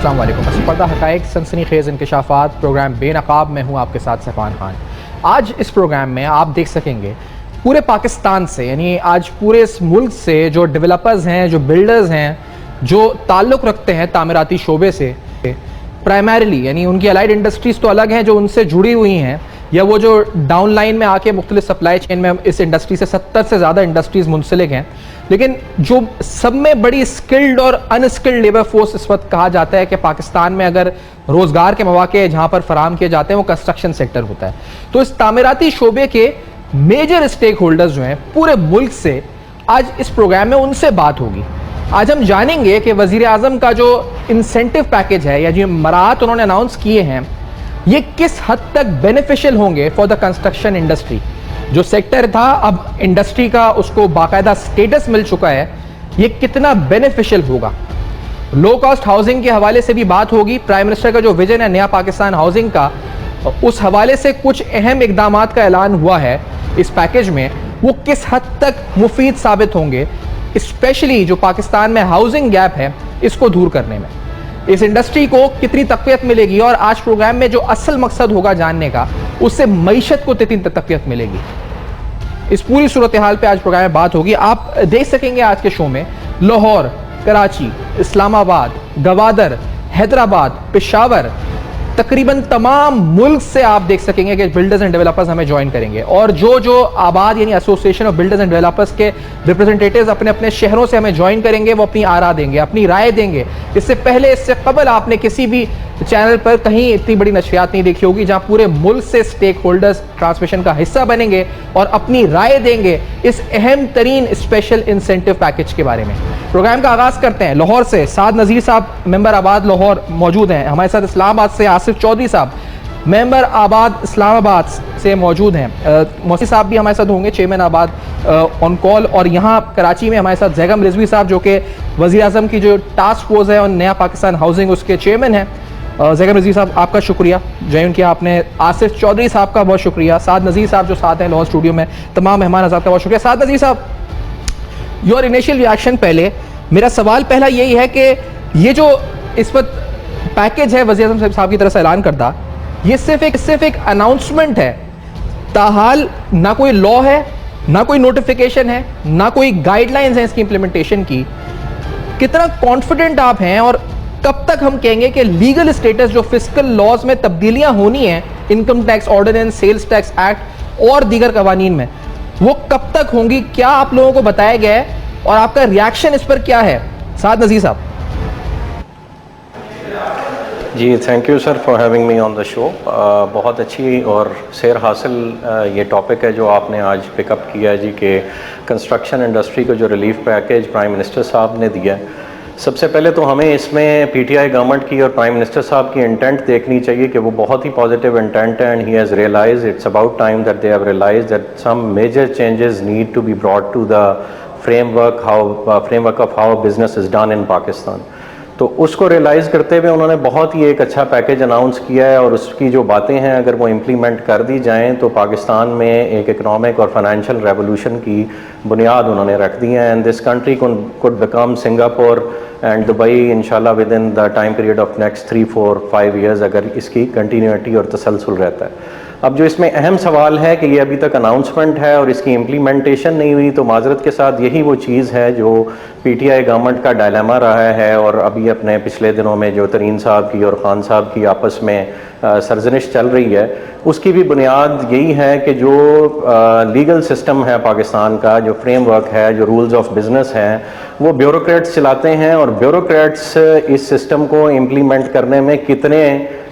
अस्सलाम वालेकुम। पर्दा हक़ाइक़ सनसनीखेज़ इंकशाफ़ात प्रोग्राम बेनकाब में हूँ आपके साथ सफ़ान खान। आज इस प्रोग्राम में आप देख सकेंगे पूरे पाकिस्तान से, यानी आज पूरे इस मुल्क से जो डेवलपर्स हैं, जो बिल्डर्स हैं, जो ताल्लुक़ रखते हैं तामीराती शोबे से, प्राइमरीली यानी उनकी अलाइड इंडस्ट्रीज़ तो अलग हैं जो उनसे जुड़ी हुई हैं, या वो जो डाउन लाइन में आके मुख्तलिफ सप्लाई चेन में इस इंडस्ट्री से 70 से ज़्यादा इंडस्ट्रीज़ मुंसलिक हैं, लेकिन जो सब में बड़ी स्किल्ड और अनस्किल्ड लेबर फोर्स इस वक्त कहा जाता है कि पाकिस्तान में अगर रोज़गार के मौके जहाँ पर फराम किए जाते हैं वो कंस्ट्रक्शन सेक्टर होता है। तो इस तामीराती शोबे के मेजर स्टेक होल्डर्स जो हैं पूरे मुल्क से, आज इस प्रोग्राम में उनसे बात होगी। आज हम जानेंगे कि वज़ीर आज़म का जो इंसेंटिव पैकेज है या जो मराहत उन्होंने अनाउंस किए हैं, ये किस हद तक बेनिफिशियल होंगे फॉर द कंस्ट्रक्शन इंडस्ट्री। जो सेक्टर था अब इंडस्ट्री का उसको बाकायदा स्टेटस मिल चुका है, ये कितना बेनिफिशियल होगा। लो कॉस्ट हाउसिंग के हवाले से भी बात होगी। प्राइम मिनिस्टर का जो विजन है नया पाकिस्तान हाउसिंग का, उस हवाले से कुछ अहम इकदामात का ऐलान हुआ है इस पैकेज में, वो किस हद तक मुफीद साबित होंगे, स्पेशली जो पाकिस्तान में हाउसिंग गैप है इसको दूर करने में। इस इंडस्ट्री को कितनी तक़वियत मिलेगी, और आज प्रोग्राम में जो असल मकसद होगा जानने का, उससे मईशत को कितनी तक़वियत मिलेगी, इस पूरी सूरत हाल पे आज प्रोग्राम में बात होगी। आप देख सकेंगे आज के शो में लाहौर, कराची, इस्लामाबाद, गवादर, हैदराबाद, पेशावर, तकरीबन तमाम मुल्क से आप देख सकेंगे कि बिल्डर्स एंड डेवलपर्स हमें ज्वाइन करेंगे, और जो आबाद यानी association of builders and developers के रिप्रेजेंटेटिव्स अपने अपने शहरों से हमें ज्वाइन करेंगे। वो अपनी आरा देंगे, अपनी राय देंगे। इससे पहले, इससे कबल आपने किसी भी चैनल पर कहीं इतनी बड़ी नशरियात नहीं देखी होगी जहां पूरे मुल्क से स्टेक होल्डर्स ट्रांसमिशन का हिस्सा बनेंगे और अपनी राय देंगे इस अहम तरीन स्पेशल इंसेंटिव पैकेज के बारे में। प्रोग्राम का आगाज करते हैं लाहौर से। साद नज़ीर साहब मेंबर आबाद लाहौर मौजूद हैं हमारे साथ। इस्लामाबाद से आसिफ चौधरी साहब मेंबर आबाद इस्लामाबाद से मौजूद हैं। मौसी साहब भी हमारे साथ होंगे, चेयरमैन आबाद ऑन कॉल। और यहाँ कराची में हमारे साथ जैगम रिजवी साहब जो कि वज़ीर आज़म की जो टास्क फोर्स है और नया पाकिस्तान हाउसिंग उसके चेयरमैन हैं। जैगम रिजवी साहब आपका शुक्रिया, जॉइन किया आपने। आसिफ चौधरी साहब का बहुत शुक्रिया। साद नज़ीर साहब जो साथ हैं लाहौर स्टूडियो में, तमाम मेहमान हज़रात का बहुत शुक्रिया। साद नज़ीर साहब, योर इनिशियल रिएक्शन। पहले मेरा सवाल पहला यही है कि ये जो इस वक्त पैकेज है वज़ीर आज़म साहब की तरफ से ऐलान करदा, ये सिर्फ एक अनाउंसमेंट है, ताहाल ना कोई लॉ है, ना कोई नोटिफिकेशन है, ना कोई गाइडलाइंस है इसकी इंप्लीमेंटेशन की। कितना कॉन्फिडेंट आप हैं, और कब तक हम कहेंगे कि लीगल स्टेटस जो फिस्कल लॉज में तब्दीलियां होनी है, income tax ordinance, sales tax act और दीगर कवानीन में, वो कब तक होंगी? क्या आप लोगों को बताया गया है और आपका रिएक्शन इस पर क्या है? साद नज़ीर साहब। जी, thank you sir for having me on the show. बहुत अच्छी और सैर हासिल ये टॉपिक है जो आपने आज पिकअप किया है जी, कि कंस्ट्रक्शन इंडस्ट्री को जो रिलीफ पैकेज प्राइम मिनिस्टर साहब ने दिया है। सबसे पहले तो हमें इसमें पीटीआई गवर्नमेंट की और प्राइम मिनिस्टर साहब की इंटेंट देखनी चाहिए कि वो बहुत ही पॉजिटिव इंटेंट है, and he has realised it's about time that they have realised that some major changes need to be brought to the framework of how business is done in Pakistan. तो उसको realise करते हुए उन्होंने बहुत ही एक अच्छा package announce किया है, और उसकी जो बातें हैं अगर वो इम्प्लीमेंट कर दी जाएं तो पाकिस्तान में एक इकनॉमिक और फाइनेंशियल रेवोल्यूशन की बुनियाद उन्होंने रख दी है। And this country could become Singapore and Dubai इंशाल्लाह within the time period of next 3, 4, 5 years, अगर इसकी कंटिन्यूटी और तसलसल रहता है। अब जो इसमें अहम सवाल है कि ये अभी तक अनाउंसमेंट है और इसकी इम्प्लीमेंटेशन नहीं हुई, तो माजरत के साथ यही वो चीज़ है जो पीटीआई गवर्नमेंट का डायलेमा रहा है। और अभी अपने पिछले दिनों में जो तरीन साहब की और खान साहब की आपस में सरजनिश चल रही है, उसकी भी बुनियाद यही है कि जो लीगल सिस्टम है पाकिस्तान का, जो फ्रेमवर्क है, जो रूल्स ऑफ बिजनेस हैं, वो ब्यूरोक्रेट्स चलाते हैं, और ब्यूरोक्रेट्स इस सिस्टम को इम्प्लीमेंट करने में कितने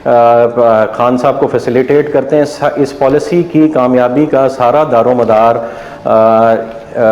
खान साहब को फैसिलिटेट करते हैं। इस पॉलिसी की कामयाबी का सारा दारोमदार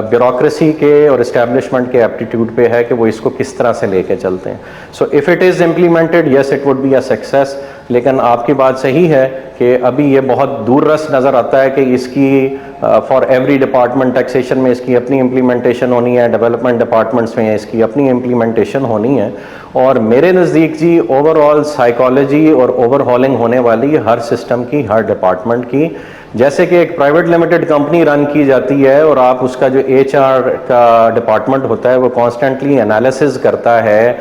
ब्यूरोक्रेसी के और इस्टेब्लिशमेंट के एप्टीट्यूड पे है कि वो इसको किस तरह से लेके चलते हैं। So if it is implemented, yes it would be a success. लेकिन आपकी बात सही है कि अभी ये बहुत दूर रस नज़र आता है कि इसकी फॉर एवरी डिपार्टमेंट, टैक्सेशन में इसकी अपनी इम्प्लीमेंटेशन होनी है, डेवलपमेंट डिपार्टमेंट्स में इसकी अपनी इम्प्लीमेंटेशन होनी है। और मेरे नज़दीक जी ओवरऑल साइकोलॉजी और ओवरहॉलिंग होने वाली हर सिस्टम की, हर डिपार्टमेंट की, जैसे कि एक प्राइवेट लिमिटेड कंपनी रन की जाती है और आप उसका जो HR का डिपार्टमेंट होता है वो कॉन्स्टेंटली एनालिसिस करता है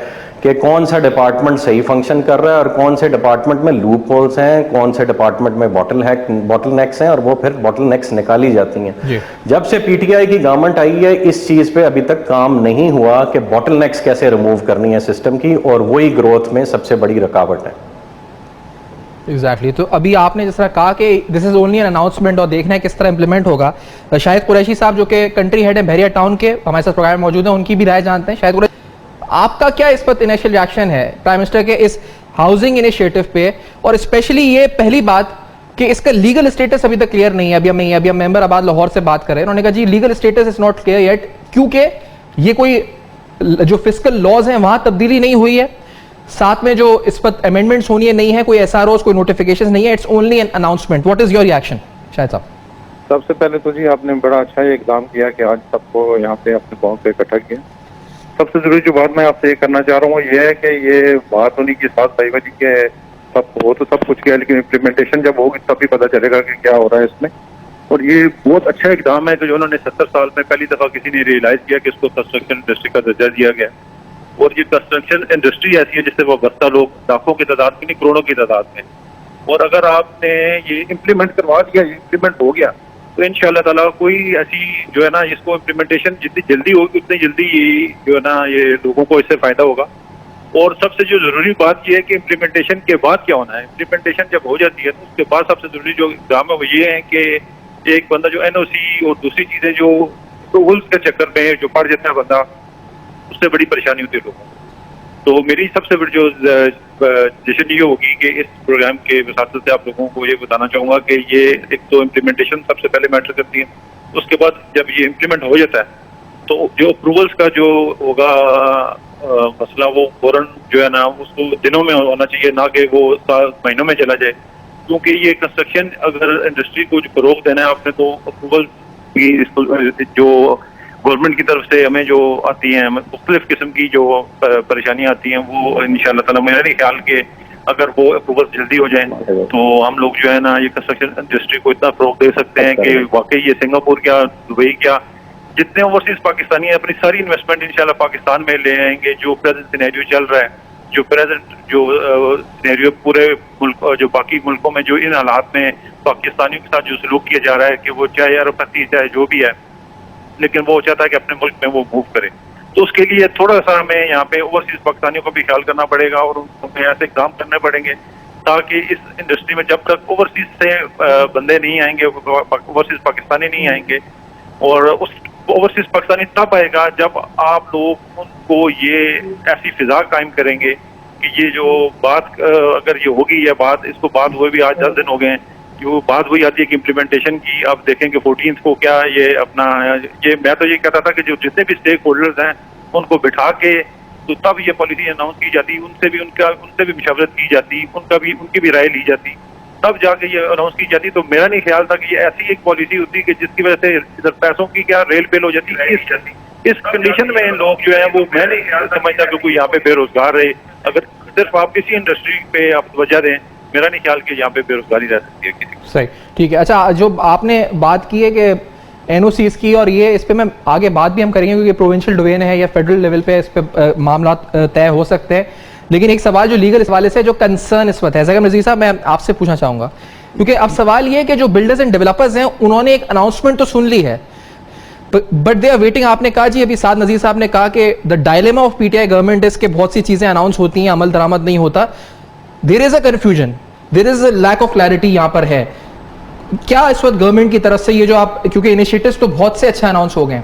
कि कौन सा डिपार्टमेंट सही फंक्शन कर रहा है और कौन से डिपार्टमेंट में लूप होल्स हैं, कौन से डिपार्टमेंट में बॉटलनेक्स हैं, और वो फिर बॉटलनेक्स निकाली जाती हैं। जब से PTI की गवर्नमेंट आई है इस चीज़ पे अभी तक काम नहीं हुआ कि बॉटलनेक्स कैसे रिमूव करनी है सिस्टम की, और वही ग्रोथ में सबसे बड़ी रुकावट है। एग्जैक्टली तो अभी आपने जिस तरह कहा कि this is only an announcement और देखना है किस तरह इंप्लीमेंट होगा। शाहिद कुरैशी साहब जो कि कंट्री हेड है बहरिया टाउन के, हमारे साथ प्रोग्राम में मौजूद हैं, उनकी भी राय जानते हैं। शाहिद कुरैशी, आपका क्या इस पर इनिशियल रिएक्शन है प्राइम मिनिस्टर के इस हाउसिंग इनिशिएटिव पे, और स्पेशली ये पहली बात कि इसका लीगल स्टेटस अभी तक क्लियर नहीं है। अभी हम मेंबर आबाद लाहौर से बात कर रहे हैं, उन्होंने कहा जी legal status is not clear yet, क्योंकि ये कोई जो फिस्कल लॉज हैं वहां तब्दीली नहीं हुई है, साथ में जो इस पर अमेंडमेंट्स होनी है नहीं है, कोई SROs कोई नोटिफिकेशन नहीं है, it's only an announcement. What is your reaction Shahid साहब? सबसे पहले तो जी आपने बड़ा अच्छा ये इकदाम किया कि आज सबको यहाँ पे अपने गाँव पे इकट्ठा किया। सबसे जरूरी जो बात मैं आपसे ये करना चाह रहा हूँ ये है कि ये बात होने के साथ भाई जी के सब हो तो सब कुछ किया, लेकिन इम्प्लीमेंटेशन जब होगी तब भी पता चलेगा कि क्या हो रहा है इसमें। और ये बहुत अच्छा इकदाम है कि जो उन्होंने 70 साल में पहली दफा किसी ने रियलाइज किया कि इसको कंस्ट्रक्शन इंडस्ट्री का दर्जा दिया गया। और ये कंस्ट्रक्शन इंडस्ट्री ऐसी है जिससे वाबस्ता लोग लाखों की तादाद में नहीं करोड़ों की तादाद में, और अगर आपने ये इम्प्लीमेंट करवा दिया, इम्प्लीमेंट हो गया तो इंशाअल्लाह ताला कोई ऐसी जो है ना इसको इम्प्लीमेंटेशन जितनी जल्दी होगी उतनी जल्दी जो है ना ये लोगों को इससे फायदा होगा। और सबसे जो जरूरी बात यह है कि इम्प्लीमेंटेशन के बाद क्या होना है। इम्प्लीमेंटेशन जब हो जाती है तो उसके बाद सबसे जरूरी जो काम है वो ये है कि एक बंदा जो NOC और दूसरी चीजें जो रूल्स के चक्कर में जो पड़ जाता है बंदा, उससे बड़ी परेशानी होती है लोगों को। तो मेरी सबसे बड़ी जो डिसीजन ये होगी कि इस प्रोग्राम के वसात से आप लोगों को ये बताना चाहूँगा कि ये एक तो इम्प्लीमेंटेशन सबसे पहले मैटर करती है। उसके बाद जब ये इम्प्लीमेंट हो जाता है तो जो अप्रूवल्स का जो होगा मसला वो फौरन जो है ना उसको दिनों में होना चाहिए, ना कि वो महीनों में चला जाए। क्योंकि ये कंस्ट्रक्शन अगर इंडस्ट्री को जो फरोग देना है आपने तो अप्रूवल की जो गवर्नमेंट की तरफ से हमें जो आती हैं मुख्तलिफ किस्म की जो परेशानियां आती हैं वो इंशाअल्लाह ताला मेरा नहीं ख्याल के अगर वो अप्रूवल जल्दी हो जाए तो हम लोग जो है ना ये कंस्ट्रक्शन इंडस्ट्री को इतना फरोग दे सकते हैं कि वाकई ये सिंगापुर क्या दुबई क्या जितने ओवरसीज पाकिस्तानी अपनी सारी इन्वेस्टमेंट इंशाल्लाह पाकिस्तान में ले आएंगे। जो प्रेजेंट सिनेरियो चल रहा है, जो प्रेजेंट जो सिनेरियो पूरे मुल्क जो बाकी मुल्कों में जो इन हालात में पाकिस्तानियों के साथ जो सलूक किया जा रहा है कि वो चाहे अरबपति चाहे जो भी है, लेकिन वो चाहता है कि अपने मुल्क में वो मूव करे। तो उसके लिए थोड़ा सा हमें यहाँ पे ओवरसीज पाकिस्तानियों को भी ख्याल करना पड़ेगा और उन्हें ऐसे काम करने पड़ेंगे ताकि इस इंडस्ट्री में जब तक ओवरसीज से बंदे नहीं आएंगे, ओवरसीज पाकिस्तानी नहीं आएंगे, और उस ओवरसीज पाकिस्तानी तब आएगा जब आप लोग उनको ये ऐसी फिजा कायम करेंगे कि ये जो बात अगर ये होगी या बात इसको बात हुए भी आज 10 दिन हो गए हैं, जो बात वही आती है कि इम्प्लीमेंटेशन की आप देखेंगे 14 को क्या ये अपना ये मैं तो ये कहता था कि जो जितने भी स्टेक होल्डर्स हैं उनको बिठा के तो तब ये पॉलिसी अनाउंस की जाती, उनसे भी मशवरत की जाती, उनकी भी राय ली जाती, तब जाके ये अनाउंस की जाती। तो मेरा नहीं ख्याल था कि ये ऐसी एक पॉलिसी होती कि जिसकी वजह से इधर पैसों की क्या रेल पेल हो जाती। इस कंडीशन में लोग जो है वो मैं नहीं समझता कि कोई यहाँ पे बेरोजगार रहे। अगर सिर्फ आप किसी इंडस्ट्री पे आप वजह दें, मेरा नहीं ख्याल कि यहाँ पे बेरोजगारी रह सकती है किसी। सही, ठीक है। अच्छा, जो आपने बात की है कि NOCs की, और ये इस पे मैं आगे बात भी हम करेंगे क्योंकि प्रोविंशियल डोमेन है या फेडरल लेवल पे इस पे मामला तय हो सकते हैं, लेकिन एक सवाल जो लीगल इस हवाले से जो कंसर्न इस वक्त है जैसा नज़ीर साहब मैं आपसे पूछना चाहूँगा, क्योंकि अब सवाल ये है कि जो बिल्डर्स एंड डेवलपर्स हैं उन्होंने एक अनाउंसमेंट तो सुन ली है बट दे आर वेटिंग। आपने कहा जी अभी साथ नज़ीर साहब ने कहा कि the dilemma of PTI government is के बहुत सी चीज़ें अनाउंस होती हैं, अमल दरामद नहीं होता, there is a confusion, there is a lack of clarity यहाँ पर है। क्या इस वक्त गवर्नमेंट की तरफ से ये जो आप, क्योंकि इनिशिएटिव्स तो बहुत से अच्छे अनाउंस हो गए,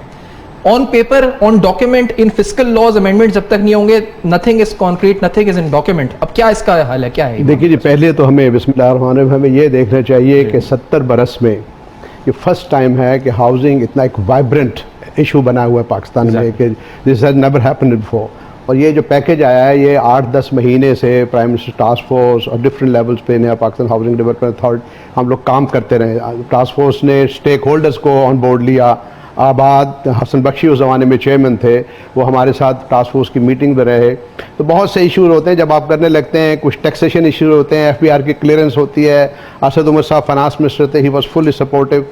on paper on document in fiscal laws amendment जब तक नहीं होंगे nothing is concrete, nothing is in document. अब क्या इसका हल है, क्या है? देखिए जी, पहले तो हमें बिस्मिल्लाहिर्रहमानिर्रहीम हमें ये देखना चाहिए कि 70 बरस में ये फर्स्ट टाइम है कि हाउसिंग इतना एक वाइब्रेंट इशू बना हुआ है पाकिस्तान में कि this has never happened before. और ये जो पैकेज आया है ये 8-10 महीने से प्राइम मिनिस्टर टास्क फोर्स और डिफरेंट लेवल्स पे नया पाकिस्तान हाउसिंग डेवलपमेंट अथॉरिटी हम लोग काम करते रहे। टास्क फोर्स ने स्टेक होल्डर्स को ऑन बोर्ड लिया, आबाद, हसन बख्शी उस ज़माने में चेयरमैन थे, वो हमारे साथ टास्क फोर्स की मीटिंग में रहे। तो बहुत से इशूज़ होते हैं जब आप करने लगते हैं, कुछ टैक्सेशन इशूज़ होते हैं, FBR की क्लियरेंस होती है। असद उमर साहब फाइनेंस मिनिस्टर थे, ही वॉज फुली सपोर्टिव।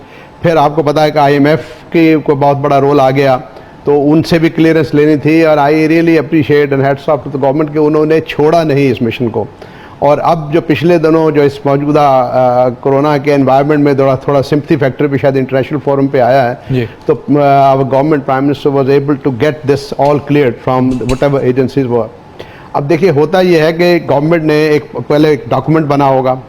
फिर आपको पता है कि IMF की को बहुत बड़ा रोल आ गया, तो उनसे भी क्लियरेंस लेनी थी। और I really appreciate and hats off to the government कि उन्होंने छोड़ा नहीं इस मिशन को। और अब जो पिछले दिनों जो इस मौजूदा कोरोना के एनवायरनमेंट में थोड़ा सिंपथी फैक्टर भी शायद इंटरनेशनल फोरम पे आया है, तो our government prime minister was able to get this all cleared from whatever agencies were. अब देखिए होता ये है कि गवर्नमेंट ने पहले एक डॉक्यूमेंट बना होगा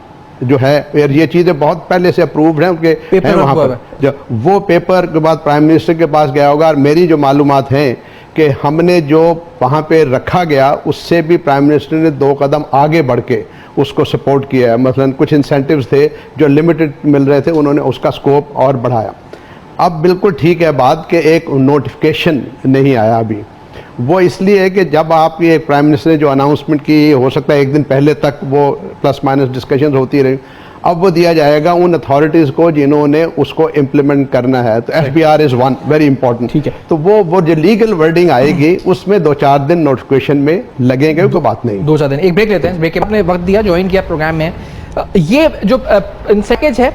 जो है, और ये चीज़ें बहुत पहले से अप्रूव्ड हैं उनके हैं वहाँ पर, जो वो पेपर के बाद प्राइम मिनिस्टर के पास गया होगा। और मेरी जो मालूमात हैं कि हमने जो वहाँ पे रखा गया उससे भी प्राइम मिनिस्टर ने 2 कदम आगे बढ़ के उसको सपोर्ट किया है। मसलन कुछ इंसेंटिव्स थे जो लिमिटेड मिल रहे थे, उन्होंने उसका स्कोप और बढ़ाया। अब बिल्कुल ठीक है बात कि एक नोटिफिकेशन नहीं आया अभी, वो इसलिए है कि जब आपकी एक प्राइम मिनिस्टर ने जो अनाउंसमेंट की, हो सकता है एक दिन पहले तक वो प्लस माइनस डिस्कशन होती रही, अब वो दिया जाएगा उन अथॉरिटीज़ को जिन्होंने उसको इम्प्लीमेंट करना है। तो FBR is one very important, ठीक है। तो वो जो लीगल वर्डिंग आएगी उसमें 2-4 दिन नोटिफिकेशन में लगेंगे, कोई बात नहीं। 2-4 दिन, एक ब्रेक लेते हैं। ब्रेक के आपने वक्त दिया, ज्वाइन किया प्रोग्राम में। ये जो पैकेज है,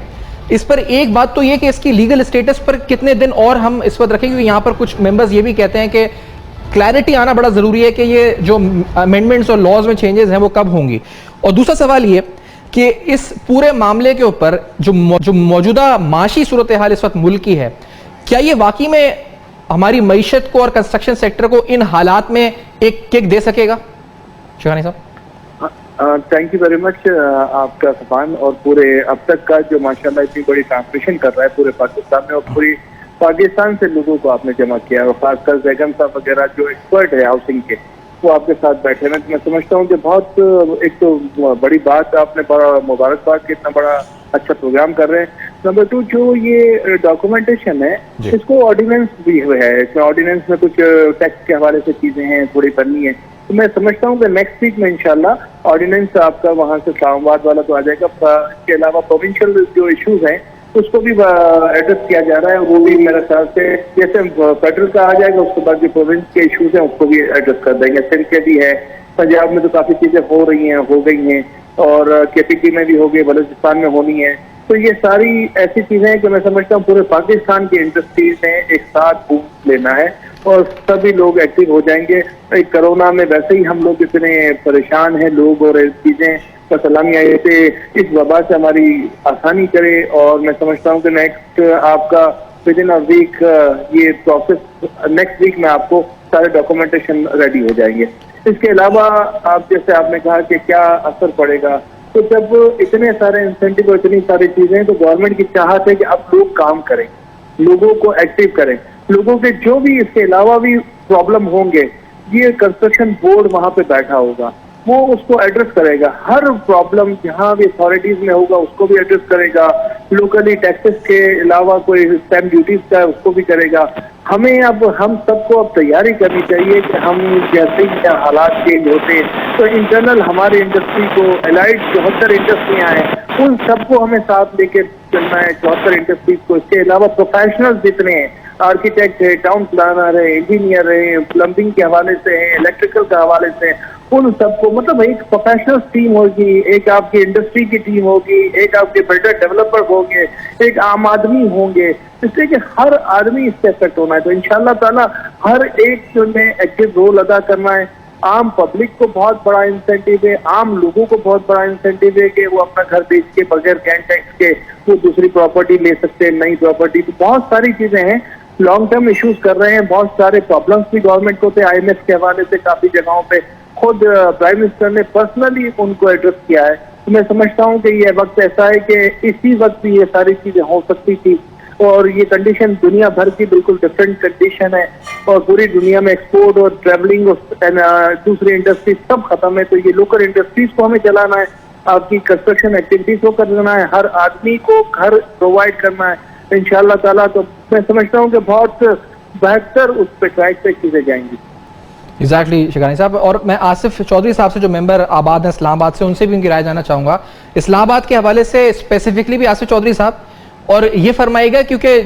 इस पर एक बात तो ये कि इसकी लीगल स्टेटस पर कितने दिन और हम इस वक्त रखेंगे, क्योंकि यहाँ पर कुछ मेंबर्स ये भी कहते हैं कि क्लैरिटी आना बड़ा जरूरी है कि ये जो अमेंडमेंट्स और लॉज में चेंजेस हैं वो कब होंगी। और दूसरा सवाल ये कि इस पूरे मामले के ऊपर जो मौजूदा माशी सूरत हाल इस वक्त मुल्क की है, क्या ये वाकई में हमारी मईशत को और कंस्ट्रक्शन सेक्टर को इन हालात में एक किक दे सकेगा? शिगानी साहब, थैंक यू वेरी मच आपका सफान, और पूरे अब तक का जो माशाल्लाह इतनी बड़ी ट्रांसमिशन कर रहा है पूरे पाकिस्तान में, और पूरी पाकिस्तान से लोगों को आपने जमा किया है, और खासकर जैगम साहब वगैरह जो एक्सपर्ट है हाउसिंग के, वो आपके साथ बैठे हैं। मैं समझता हूँ कि बहुत एक तो बड़ी बात, आपने बड़ा मुबारकबाद कि इतना बड़ा अच्छा प्रोग्राम कर रहे हैं। नंबर 2, जो ये डॉक्यूमेंटेशन है इसको ऑर्डिनेंस भी है, इसमें ऑर्डिनेंस में कुछ टैक्स के हवाले से चीजें हैं थोड़ी करनी है, तो मैं समझता हूँ कि नेक्स्ट वीक में इंशाल्लाह ऑर्डिनेंस आपका वहाँ से इस्लामाबाद वाला तो आ जाएगा। इसके अलावा प्रोविंशियल जो इश्यूज हैं उसको भी एड्रेस किया जा रहा है, वो भी मेरे ख्याल से जैसे फेडरल का आ जाएगा उसके बाद जो प्रोविंस के इश्यूज हैं उसको भी एड्रेस कर देंगे। सिंध के भी है, पंजाब में तो काफी चीजें हो रही हैं, हो गई हैं, और KPT में भी हो गई, बलूचिस्तान में होनी है। तो ये सारी ऐसी चीजें हैं कि मैं समझता हूँ पूरे पाकिस्तान की इंडस्ट्रीज ने एक साथ बूम लेना है और सभी लोग एक्टिव हो जाएंगे। कोरोना में वैसे ही हम लोग इतने परेशान हैं लोग, और चीजें बस अल्लाह मियां से इस वबा से हमारी आसानी करे। और मैं समझता हूँ कि नेक्स्ट आपका विद इन अ वीक ये प्रोसेस, नेक्स्ट वीक में आपको सारे डॉक्यूमेंटेशन रेडी हो जाएंगे। इसके अलावा आप जैसे आपने कहा कि क्या असर पड़ेगा, तो जब इतने सारे इंसेंटिव और इतनी सारी चीजें, तो गवर्नमेंट की चाहत है कि अब लोग काम करें, लोगों को एक्टिव करें, लोगों के जो भी इसके अलावा भी प्रॉब्लम होंगे, ये कंस्ट्रक्शन बोर्ड वहां पे बैठा होगा, वो उसको एड्रेस करेगा। हर प्रॉब्लम जहां भी अथॉरिटीज में होगा उसको भी एड्रेस करेगा। लोकली टैक्सेस के अलावा कोई स्टैम्प ड्यूटीज का है उसको भी करेगा। हमें अब हम सबको अब तैयारी करनी चाहिए कि हम जैसे ही हालात चेंज होते तो इंटरनल हमारे इंडस्ट्री को, एलाइड 74 इंडस्ट्रियां हैं, उन सबको हमें साथ लेके चलना है, 74 इंडस्ट्रीज को। इसके अलावा प्रोफेशनल्स जितने हैं, आर्किटेक्ट है, टाउन प्लानर है, इंजीनियर है, प्लम्बिंग के हवाले से है, इलेक्ट्रिकल के हवाले से, उन सबको मतलब एक प्रोफेशनल टीम होगी, एक आपकी इंडस्ट्री की टीम होगी, एक आपके बिल्डर डेवलपर होंगे, एक आम आदमी होंगे, इसलिए कि हर आदमी इससे इफेक्ट होना है। तो इंशाल्लाह ताला हर एक ने एक्टिव रोल अदा करना है। आम पब्लिक को बहुत बड़ा इंसेंटिव है, आम लोगों को बहुत बड़ा इंसेंटिव है कि वो अपना घर बेच के बगैर गैन टैक्स के वो दूसरी प्रॉपर्टी ले सकते हैं, नई प्रॉपर्टी। तो बहुत सारी चीजें हैं, लॉन्ग टर्म इश्यूज कर रहे हैं, बहुत सारे प्रॉब्लम्स भी गवर्नमेंट को थे। IMF के हवाले से काफी जगहों पे खुद प्राइम मिनिस्टर ने पर्सनली उनको एड्रेस किया है। तो मैं समझता हूँ कि ये वक्त ऐसा है कि इसी वक्त भी ये सारी चीजें हो सकती थी, और ये कंडीशन दुनिया भर की बिल्कुल डिफरेंट कंडीशन है, और पूरी दुनिया में एक्सपोर्ट और ट्रैवलिंग और दूसरी इंडस्ट्री सब खत्म है। तो ये लोकल इंडस्ट्रीज को हमें चलाना है, आपकी कंस्ट्रक्शन एक्टिविटीज को करना है, हर आदमी को घर प्रोवाइड करना है इंशाल्लाह ताला। तो मैं समझता हूँ कि बहुत बेहतर उस पर ट्रैक पे चीजें जाएंगी। एग्जैक्टली शिगानी साहब, और मैं आसिफ चौधरी साहब से जो मेंबर आबाद हैं इस्लामाबाद से, उनसे भी उनकी राय जानना चाहूँगा इस्लामाबाद के हवाले से स्पेसिफिकली भी। आसिफ चौधरी साहब, और ये फरमाइएगा क्योंकि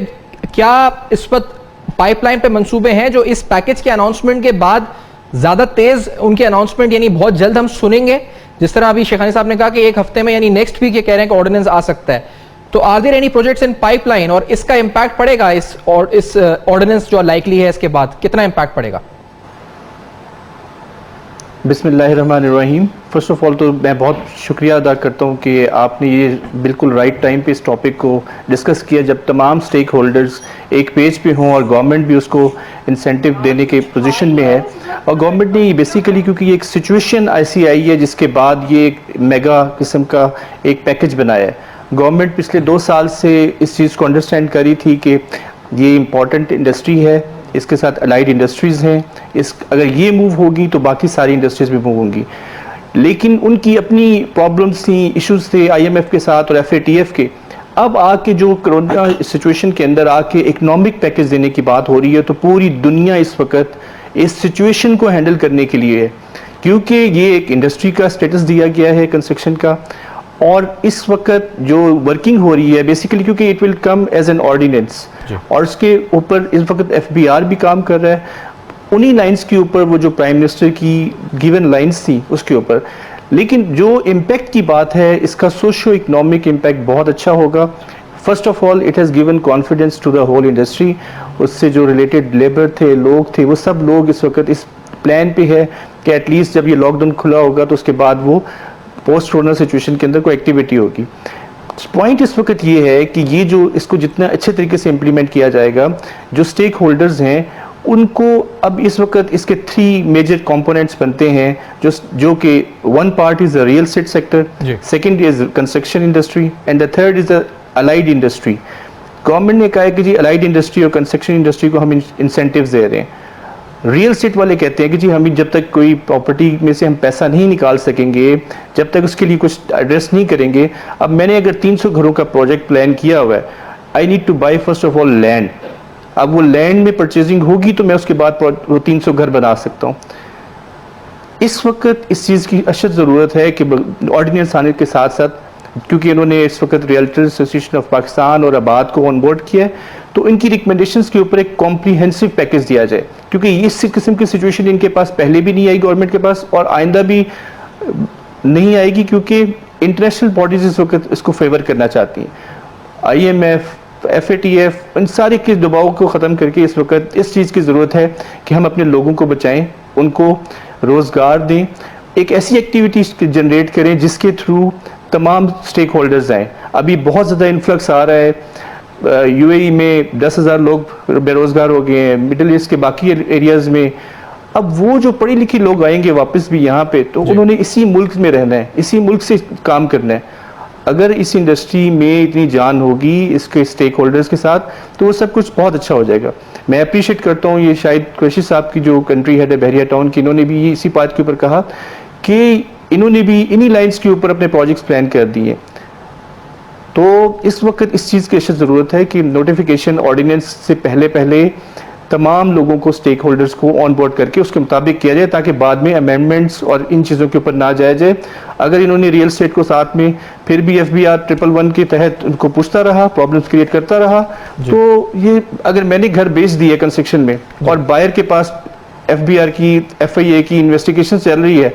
क्या इस वक्त पाइपलाइन पे मंसूबे हैं जो इस पैकेज के अनाउंसमेंट के बाद ज्यादा तेज उनके अनाउंसमेंट यानी बहुत जल्द हम सुनेंगे? जिस तरह अभी शेखानी साहब ने कहा कि एक हफ्ते में यानी नेक्स्ट वीक ये कह रहे हैं कि ऑर्डिनेंस आ सकता है, तो are there any projects in pipeline और इसका इंपैक्ट पड़ेगा इस ऑर्डिनेंस जो लाइकली है इसके बाद कितना इंपैक्ट पड़ेगा? बिस्मिल्लाहिर्रहमानिर्रहीम। फर्स्ट ऑफ ऑल तो मैं बहुत शुक्रिया अदा करता हूँ कि आपने ये बिल्कुल राइट टाइम पे इस टॉपिक को डिस्कस किया, जब तमाम स्टेक होल्डर्स एक पेज पे हों और गवर्नमेंट भी उसको इंसेंटिव देने के पोजीशन में है। और गवर्नमेंट ने बेसिकली, क्योंकि ये एक सिचुएशन ऐसी आई है जिसके बाद ये एक मेगा किस्म का एक पैकेज बनाया है। गवर्नमेंट पिछले 2 साल से इस चीज़ को अंडरस्टैंड करी थी कि ये इम्पॉर्टेंट इंडस्ट्री है, इसके साथ अलाइड इंडस्ट्रीज़ हैं, अगर ये मूव होगी तो बाकी सारी इंडस्ट्रीज़ भी मूव होंगी। लेकिन उनकी अपनी प्रॉब्लम्स थी, इश्यूज़ थे IMF के साथ और FATF के। अब आके जो कोरोना सिचुएशन के अंदर आके इकोनॉमिक पैकेज देने की बात हो रही है, तो पूरी दुनिया इस वक्त इस सिचुएशन को हैंडल करने के लिए है, क्योंकि ये एक इंडस्ट्री का स्टेटस दिया गया है कंस्ट्रक्शन का। और इस वक्त जो वर्किंग हो रही है बेसिकली, क्योंकि it will come as an ordinance, और इसके ऊपर इस वक्त FBR भी काम कर रहा है उन्हीं लाइंस के ऊपर, वो जो प्राइम मिनिस्टर की गिवन लाइंस थी उसके ऊपर। लेकिन जो इम्पैक्ट की बात है, इसका सोशो इकोनॉमिक इम्पैक्ट बहुत अच्छा होगा। First of all it has given confidence to the whole industry. उससे जो रिलेटेड लेबर थे, लोग थे, वो सब लोग इस वक्त इस प्लान पे है कि एटलीस्ट जब ये लॉकडाउन खुला होगा तो उसके बाद वो पोस्ट कोरोना सिचुएशन के अंदर कोई एक्टिविटी होगी। पॉइंट इस वक्त ये है कि ये जो इसको जितना अच्छे तरीके से इम्प्लीमेंट किया जाएगा, जो स्टेक होल्डर्स हैं उनको अब इस वक्त इसके 3 मेजर कंपोनेंट्स बनते हैं, जो कि one part is the real estate sector, second is construction industry and the third is the allied industry. Government ने कहा है कि जी अलाइड इंडस्ट्री और कंस्ट्रक्शन इंडस्ट्री को हम इंसेंटिव्स दे रहे हैं। रियल एस्टेट वाले कहते हैं कि जी हम जब तक कोई प्रॉपर्टी में से हम पैसा नहीं निकाल सकेंगे, जब तक उसके लिए कुछ एड्रेस नहीं करेंगे। अब मैंने अगर 300 घरों का प्रोजेक्ट प्लान किया हुआ है, I need two by first of all land. अब वो लैंड में परचेजिंग होगी तो मैं उसके बाद वो 300 घर बना सकता हूँ। इस वक्त इस चीज़ की अशद ज़रूरत है कि ऑर्डिनेंस आने के साथ साथ, क्योंकि इन्होंने इस वक्त रियल्टर्स एसोसिएशन ऑफ पाकिस्तान और आबाद को ऑन बोर्ड किया है, तो इनकी रिकमेंडेशंस के ऊपर एक कॉम्प्रीहेंसिव पैकेज दिया जाए, क्योंकि इस किस्म की सिचुएशन इनके पास पहले भी नहीं आई गवर्नमेंट के पास और आइंदा भी नहीं आएगी, क्योंकि इंटरनेशनल बॉडीज इस वक्त इसको फेवर करना चाहती हैं। IMF, FATF, इन सारे के दबाव को ख़त्म करके इस वक्त इस चीज़ की ज़रूरत है कि हम अपने लोगों को बचाएं, उनको रोज़गार दें, एक ऐसी एक्टिविटी जनरेट करें जिसके थ्रू तमाम स्टेक होल्डर्स आएँ। अभी बहुत ज़्यादा इन्फ्लक्स आ रहा है, UAE में 10,000 लोग बेरोज़गार हो गए हैं, मिडिल ईस्ट के बाकी एरियाज़ में। अब वो जो पढ़े लिखे लोग आएंगे वापस भी यहाँ पे, तो उन्होंने इसी मुल्क में रहना है, इसी मुल्क से काम करना है। अगर इस इंडस्ट्री में इतनी जान होगी इसके स्टेक होल्डर्स के साथ, तो वो सब कुछ बहुत अच्छा हो जाएगा। मैं अप्रिशिएट करता हूँ, ये शायद कुरैशी साहब की जो कंट्री हेड है बहरिया टाउन की, इन्होंने भी इसी बात के ऊपर कहा कि इन्होंने भी इन्हीं लाइन्स के ऊपर अपने प्रोजेक्ट्स प्लान कर दिए। तो इस वक्त इस चीज़ की अशद ज़रूरत है कि नोटिफिकेशन ऑर्डिनेंस से पहले तमाम लोगों को, स्टेक होल्डर्स को ऑन बोर्ड करके उसके मुताबिक किया जाए, ताकि बाद में अमेंडमेंट्स और इन चीज़ों के ऊपर ना जाया जाए। अगर इन्होंने रियल एस्टेट को साथ में फिर भी FBR 111 के तहत उनको पूछता रहा, प्रॉब्लम्स क्रिएट करता रहा, तो ये अगर मैंने घर बेच दिया कंस्ट्रक्शन में और बायर के पास FBR की, FIA की इन्वेस्टिगेशन चल रही है,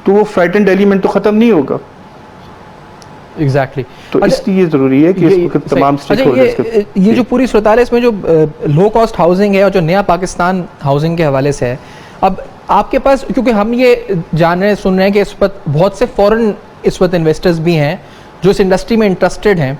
तो वो फ्राइटेंड एलिमेंट तो ख़त्म नहीं होगा। एग्जैक्टली तो इसलिए ज़रूरी है कि इस वक्त तमाम स्टेक होल्डर्स ये जो पूरी सूरत है, इसमें जो लो कॉस्ट हाउसिंग है और जो नया पाकिस्तान हाउसिंग के हवाले से है, अब आपके पास, क्योंकि हम ये जान रहे सुन रहे हैं कि इस वक्त बहुत से फॉरेन इस वक्त इन्वेस्टर्स भी हैं जो इस इंडस्ट्री में इंटरेस्टेड हैं,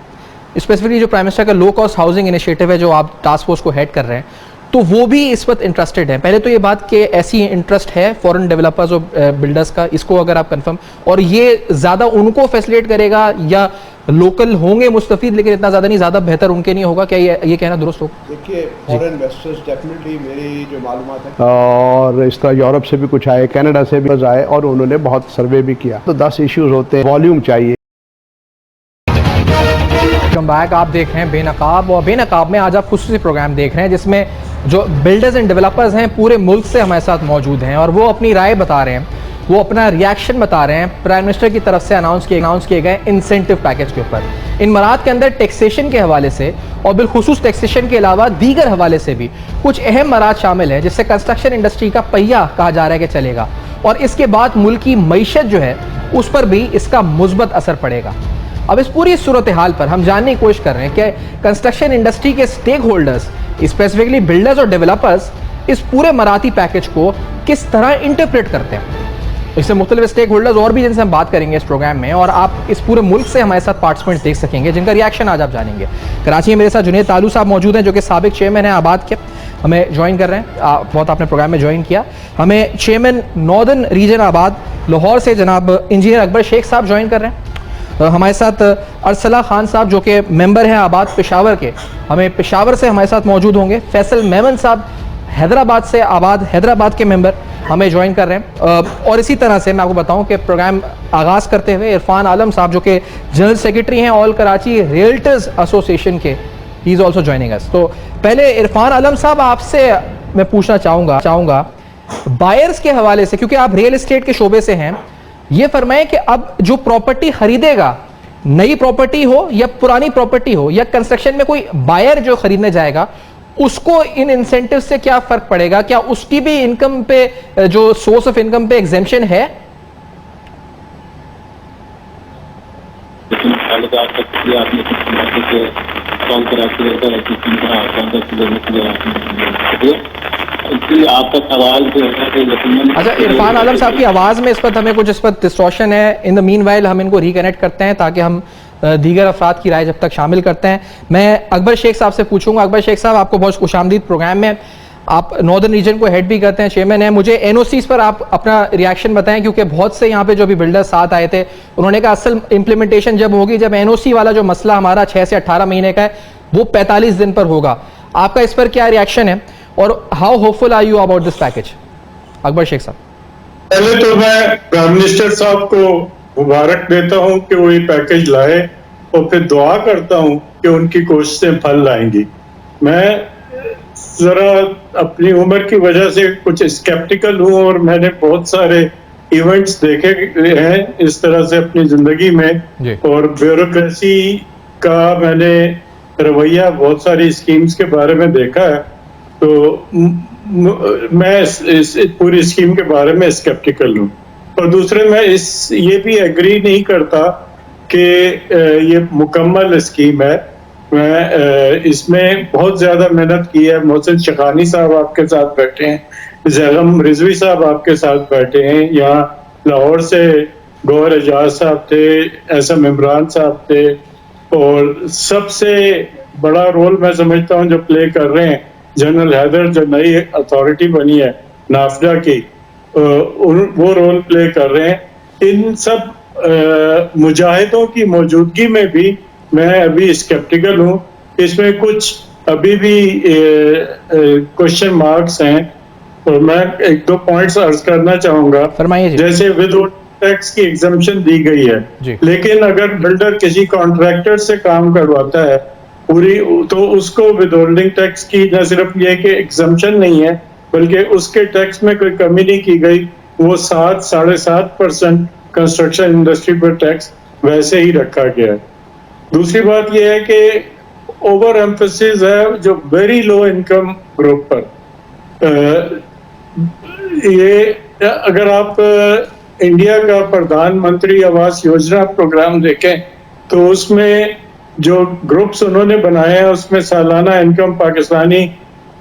स्पेसिफिकली जो प्राइम मिनिस्टर का लो कॉस्ट हाउसिंग इनिशिएटिव है जो आप टास्क फोर्स को हेड कर रहे हैं, तो वो भी इस वक्त इंटरेस्टेड हैं। पहले तो ये बात कि ऐसी इंटरेस्ट है फॉरेन डेवलपर्स और बिल्डर्स का, इसको अगर आप कंफर्म, और ये ज़्यादा उनको फैसिलिटेट करेगा या लोकल होंगे मुस्तफीद, लेकिन इतना ज़्यादा नहीं, ज़्यादा बेहतर उनके नहीं होगा, क्या ये कहना दुरुस्त होगा? देखिए, फॉरेन इन्वेस्टर्स डेफिनेटली, मेरी जो मालूमात है, और इस तरह यूरोप से भी कुछ आए, कनाडा से भी आए, और उन्होंने बहुत सर्वे भी किया। तो 10 इश्यूज होते हैं, वॉल्यूम चाहिए। वेलकम बैक, आप देख रहे हैं बेनकाब, और बेनकाब में आज आप खुसूसी प्रोग्राम देख रहे हैं जिसमें जो बिल्डर्स एंड डेवलपर्स हैं पूरे मुल्क से हमारे साथ मौजूद हैं और वो अपनी राय बता रहे हैं। वो अपना रिएक्शन बता रहे हैं प्राइम मिनिस्टर की तरफ से अनाउंस किए गए इंसेंटिव पैकेज के ऊपर। इन मराहत के अंदर टैक्सेशन के हवाले से और बिलखुसूस टैक्सेशन के अलावा दीगर हवाले से भी कुछ अहम मराहत शामिल है, जिससे कंस्ट्रक्शन इंडस्ट्री का पहिया कहा जा रहा है कि चलेगा, और इसके बाद मुल्क की मईशत जो है उस पर भी इसका मुस्बत असर पड़ेगा। अब इस पूरी सूरत हाल पर हम जानने की कोशिश कर रहे हैं कि कंस्ट्रक्शन इंडस्ट्री के स्टेक होल्डर्स, स्पेसिफिकली बिल्डर्स और डेवलपर्स, इस पूरे मराठी पैकेज को किस तरह इंटरप्रेट करते हैं। इससे मुख्तलिफ स्टेक होल्डर्स और भी जिनसे हम बात करेंगे इस प्रोग्राम में, और आप इस पूरे मुल्क से हमारे साथ पार्टिसिपेंट देख सकेंगे जिनका रिएक्शन आज आप जानेंगे। कराची में मेरे साथ जुनेद तालू साहब मौजूद हैं, जो कि साबिक चेयरमैन हैं आबाद के, हमें ज्वाइन कर रहे हैं। बहुत आपने प्रोग्राम में ज्वाइन किया। हमें चेयरमैन नॉर्दर्न रीजन आबाद लाहौर से जनाब इंजीनियर अकबर शेख साहब ज्वाइन कर रहे हैं। हमारे साथ अरसला खान साहब जो कि मेंबर हैं आबाद पेशावर के, हमें पेशावर से हमारे साथ मौजूद होंगे। फैसल मेमन साहब हैदराबाद से, आबाद हैदराबाद के मेंबर, हमें ज्वाइन कर रहे हैं। और इसी तरह से मैं आपको बताऊं कि प्रोग्राम आगाज़ करते हुए इरफान आलम साहब जो कि जनरल सेक्रेटरी हैं ऑल कराची रियल्टर्स एसोसिएशन के, he is also joining us. तो पहले इरफान आलम साहब आपसे मैं पूछना चाहूँगा बायर्स के हवाले से, क्योंकि आप रियल एस्टेट के शोबे से हैं, ये फरमाएं कि अब जो प्रॉपर्टी खरीदेगा, नई प्रॉपर्टी हो या पुरानी प्रॉपर्टी हो या कंस्ट्रक्शन में कोई बायर जो खरीदने जाएगा, उसको इन इंसेंटिव से क्या फर्क पड़ेगा? क्या उसकी भी इनकम पे, जो सोर्स ऑफ इनकम पे एग्जेम्पशन है? आपका सवाल जो है, अच्छा, इरफान आलम साहब की आवाज़ में इस पर हमें कुछ डिस्टॉर्शन है। इन द मीनवाइल हम इनको रिकनेक्ट करते हैं ताकि हम दीगर अफराद की राय जब तक शामिल करते हैं। मैं अकबर शेख साहब से पूछूंगा। अकबर शेख साहब, आपको बहुत खुशामदीद प्रोग्राम में। आप नॉर्दर्न रीजन को हेड भी करते हैं, चेयरमैन हैं। मुझे एनओसीज पर आप अपना रिएक्शन बताएं, क्योंकि बहुत से यहाँ पे जो भी बिल्डर्स साथ आए थे, उन्होंने कहा असल इंप्लीमेंटेशन जब होगी, जब एनओसी वाला जो मसला हमारा 6 से 18 महीने का है, वो 45 दिन पर होगा। आपका इस पर क्या रिएक्शन है और how hopeful are you about this package? Akbar Sheikh sahab. पहले तो मैं प्राइम मिनिस्टर साहब को मुबारक देता हूं कि वो ये पैकेज लाए, और फिर दुआ करता हूं कि उनकी कोशिशें फल लाएंगी। मैं जरा अपनी उम्र की वजह से कुछ स्केप्टिकल हूं, और मैंने बहुत सारे इवेंट्स देखे हैं इस तरह से अपनी जिंदगी में, और ब्यूरोक्रेसी का मैंने रवैया बहुत सारी स्कीम्स के बारे में देखा है। तो मैं इस पूरी स्कीम के बारे में स्केप्टिकल हूँ। और दूसरे मैं ये भी एग्री नहीं करता कि ये मुकम्मल स्कीम है। मैं इसमें बहुत ज्यादा मेहनत की है। मोहसिन शखानी साहब आपके साथ बैठे हैं, जैगम रिजवी साहब आपके साथ बैठे हैं, यहाँ लाहौर से गौहर एजाज साहब थे, एसएम इमरान साहब थे, और सबसे बड़ा रोल मैं समझता हूँ जो प्ले कर रहे हैं जनरल हैदर, जो नई अथॉरिटी बनी है नाफडा की, वो रोल प्ले कर रहे हैं। इन सब मुजाहिदों की मौजूदगी में भी मैं अभी स्केप्टिकल हूँ। इसमें कुछ अभी भी क्वेश्चन मार्क्स हैं, और मैं 1-2 पॉइंट्स अर्ज करना चाहूंगा। फरमाइए। जैसे विद टैक्स की एग्जम्पशन दी गई है, लेकिन अगर बिल्डर किसी कॉन्ट्रैक्टर से काम करवाता है पूरी, तो उसको विदहोल्डिंग टैक्स की न सिर्फ ये कि एग्जम्पशन नहीं है, बल्कि उसके टैक्स में कोई कमी नहीं की गई। वो 7-7.5% कंस्ट्रक्शन इंडस्ट्री पर टैक्स वैसे ही रखा गया है। दूसरी बात यह है कि ओवर एम्फेसिस है जो वेरी लो इनकम ग्रुप पर। ये अगर आप इंडिया का प्रधानमंत्री आवास योजना प्रोग्राम देखें, तो उसमें जो ग्रुप्स उन्होंने बनाए हैं, उसमें सालाना इनकम पाकिस्तानी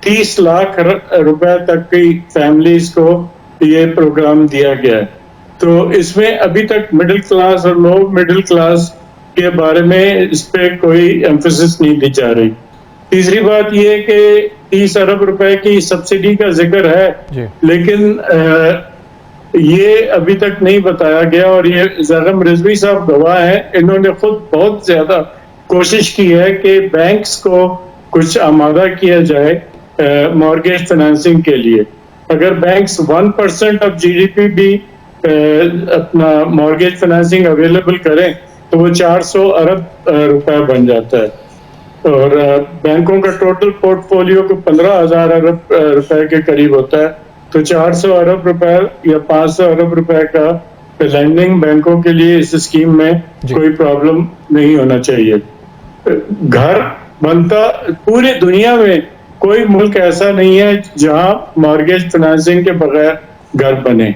30 लाख रुपए तक की फैमिलीज को ये प्रोग्राम दिया गया है। तो इसमें अभी तक मिडिल क्लास और लो मिडिल क्लास के बारे में इस पे कोई एम्फेसिस नहीं दी जा रही। तीसरी बात ये कि 30 अरब रुपए की सब्सिडी का जिक्र है, लेकिन ये अभी तक नहीं बताया गया, और ये जैगम रिजवी साहब गवाह हैं। इन्होंने खुद बहुत ज्यादा कोशिश की है कि बैंक्स को कुछ आमादा किया जाए मॉर्गेज फाइनेंसिंग के लिए। अगर बैंक्स 1% ऑफ जीडीपी भी अपना मॉर्गेज फाइनेंसिंग अवेलेबल करें, तो वो 400 अरब रुपए बन जाता है। और बैंकों का टोटल पोर्टफोलियो को 15,000 अरब रुपए के करीब होता है। तो 400 अरब रुपए या 500 अरब रुपए का लैंडिंग बैंकों के लिए इस स्कीम में कोई प्रॉब्लम नहीं होना चाहिए। घर बनता पूरी दुनिया में कोई मुल्क ऐसा नहीं है जहां मॉर्गेज फाइनेंसिंग के बगैर घर बने।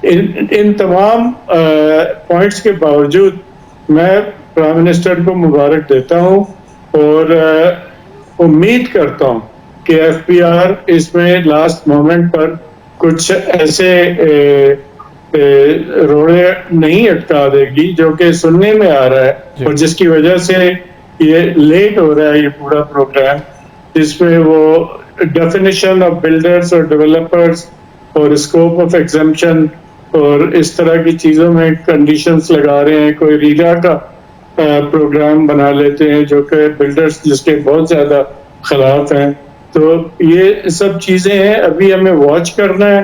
इन तमाम पॉइंट्स के बावजूद मैं प्राइम मिनिस्टर को मुबारक देता हूं और उम्मीद करता हूं कि एफबीआर इसमें लास्ट मोमेंट पर कुछ ऐसे रोड़े नहीं अटका देगी जो कि सुनने में आ रहा है और जिसकी वजह से ये लेट हो रहा है ये पूरा प्रोग्राम, जिसमें वो डेफिनेशन ऑफ बिल्डर्स और डेवलपर्स और स्कोप ऑफ एग्जम्पशन और इस तरह की चीजों में कंडीशंस लगा रहे हैं। कोई रीगा का प्रोग्राम बना लेते हैं जो कि बिल्डर्स जिसके बहुत ज्यादा खिलाफ हैं। तो ये सब चीजें हैं, अभी हमें वॉच करना है।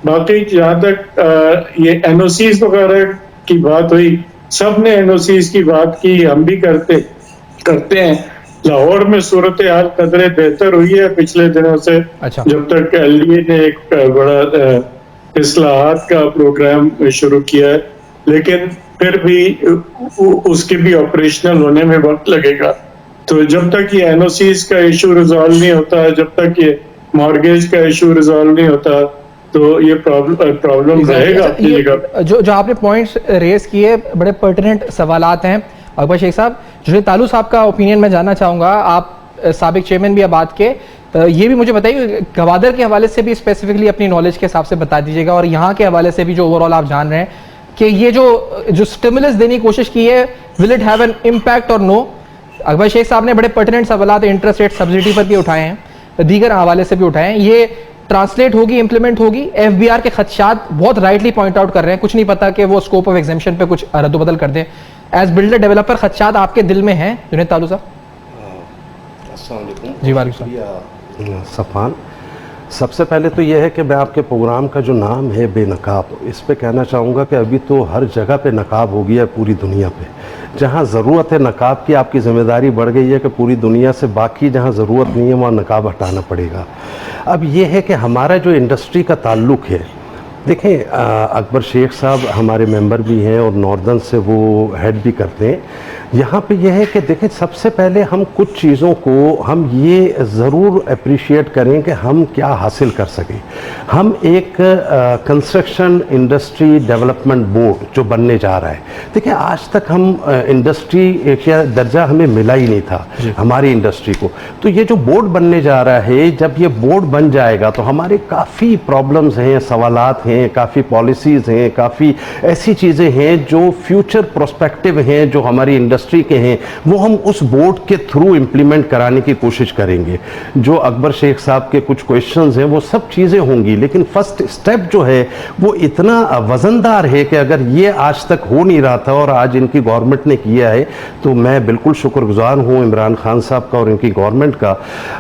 बाकी जहाँ तक ये एनओसीज वगैरह की बात हुई, सब ने एनओसीज की बात की, हम भी करते हैं। लाहौर में सूरत हाल कदरे बेहतर हुई है पिछले दिनों से। अच्छा। जब तक एलडीए ने एक बड़ा इस्लाहात का प्रोग्राम शुरू किया है, लेकिन फिर भी उसके भी ऑपरेशनल होने में वक्त लगेगा। तो जब तक ये एनओसीज का इशू रिजॉल्व नहीं होता, जब तक ये मॉर्गेज का इशू रिजॉल्व नहीं होता, तो ये प्रॉब्लम रहेगा अपनी जगह। जो आपने पॉइंट्स रेज किए बड़े पर्टिनेंट सवालात हैं। अकबर शेख साहब, जो तालू साहब का ओपिनियन मैं जानना चाहूँगा। आप साबिक चेयरमैन भी आबाद के, ये भी मुझे बताइए गवादर के हवाले से भी स्पेसिफिकली अपनी नॉलेज के हिसाब से बता दीजिएगा, और यहाँ के हवाले से भी जो ओवरऑल आप जान रहे हैं कि ये जो स्टिमुलस देने की कोशिश की है, will it have an impact और नो। अकबर शेख साहब ने बड़े पर्टिनेंट सवाल इंटरेस्ट रेट सब्सिडी पर भी उठाए हैं, दीगर हवाले से भी उठाए हैं। ये ट्रांसलेट होगी, इंप्लीमेंट होगी? एफबीआर के खदशात बहुत राइटली पॉइंट आउट कर रहे हैं, कुछ नहीं पता कि वो स्कोप ऑफ एग्जेम्पशन पे कुछ रद्दबदल कर दें। एज बिल्डर डेवलपर खदशात आपके दिल में हैं जुनैद तालू साहब? जी वालेकुम सफ़ान, सबसे पहले तो यह है कि मैं आपके प्रोग्राम का जो नाम है बेनकाब, इस पे कहना चाहूँगा कि अभी तो हर जगह पे नकाब हो गया है पूरी दुनिया पे। जहाँ ज़रूरत है नकाब की, आपकी ज़िम्मेदारी बढ़ गई है कि पूरी दुनिया से बाकी जहाँ ज़रूरत नहीं है वहाँ नकाब हटाना पड़ेगा। अब ये है कि हमारा जो इंडस्ट्री का ताल्लुक़ है, देखें अकबर शेख साहब हमारे मेंबर भी हैं और नॉर्दर्न से वो हेड भी करते हैं। यहाँ पे यह है कि देखें, सबसे पहले हम कुछ चीज़ों को हम ये ज़रूर अप्रिशिएट करें कि हम क्या हासिल कर सकें। हम एक कंस्ट्रक्शन इंडस्ट्री डेवलपमेंट बोर्ड जो बनने जा रहा है, देखिए आज तक हम इंडस्ट्री का दर्जा हमें मिला ही नहीं था हमारी इंडस्ट्री को। तो ये जो बोर्ड बनने जा रहा है, जब ये बोर्ड बन जाएगा तो हमारे काफ़ी प्रॉब्लम्स हैं, सवालात हैं, काफ़ी पॉलिसीज़ हैं, काफ़ी ऐसी चीज़ें हैं जो फ्यूचर प्रोस्पेक्टिव हैं, जो हमारी इंडस्ट्री के हैं, वो हम उस बोर्ड के थ्रू इंप्लीमेंट कराने की कोशिश करेंगे। जो अकबर शेख साहब के कुछ क्वेश्चंस हैं वो सब चीज़ें होंगी, लेकिन फर्स्ट स्टेप जो है वो इतना वजनदार है कि अगर ये आज तक हो नहीं रहा था और आज इनकी गवर्नमेंट ने किया है, तो मैं बिल्कुल शुक्रगुजार हूँ इमरान खान साहब का और इनकी गवर्नमेंट का।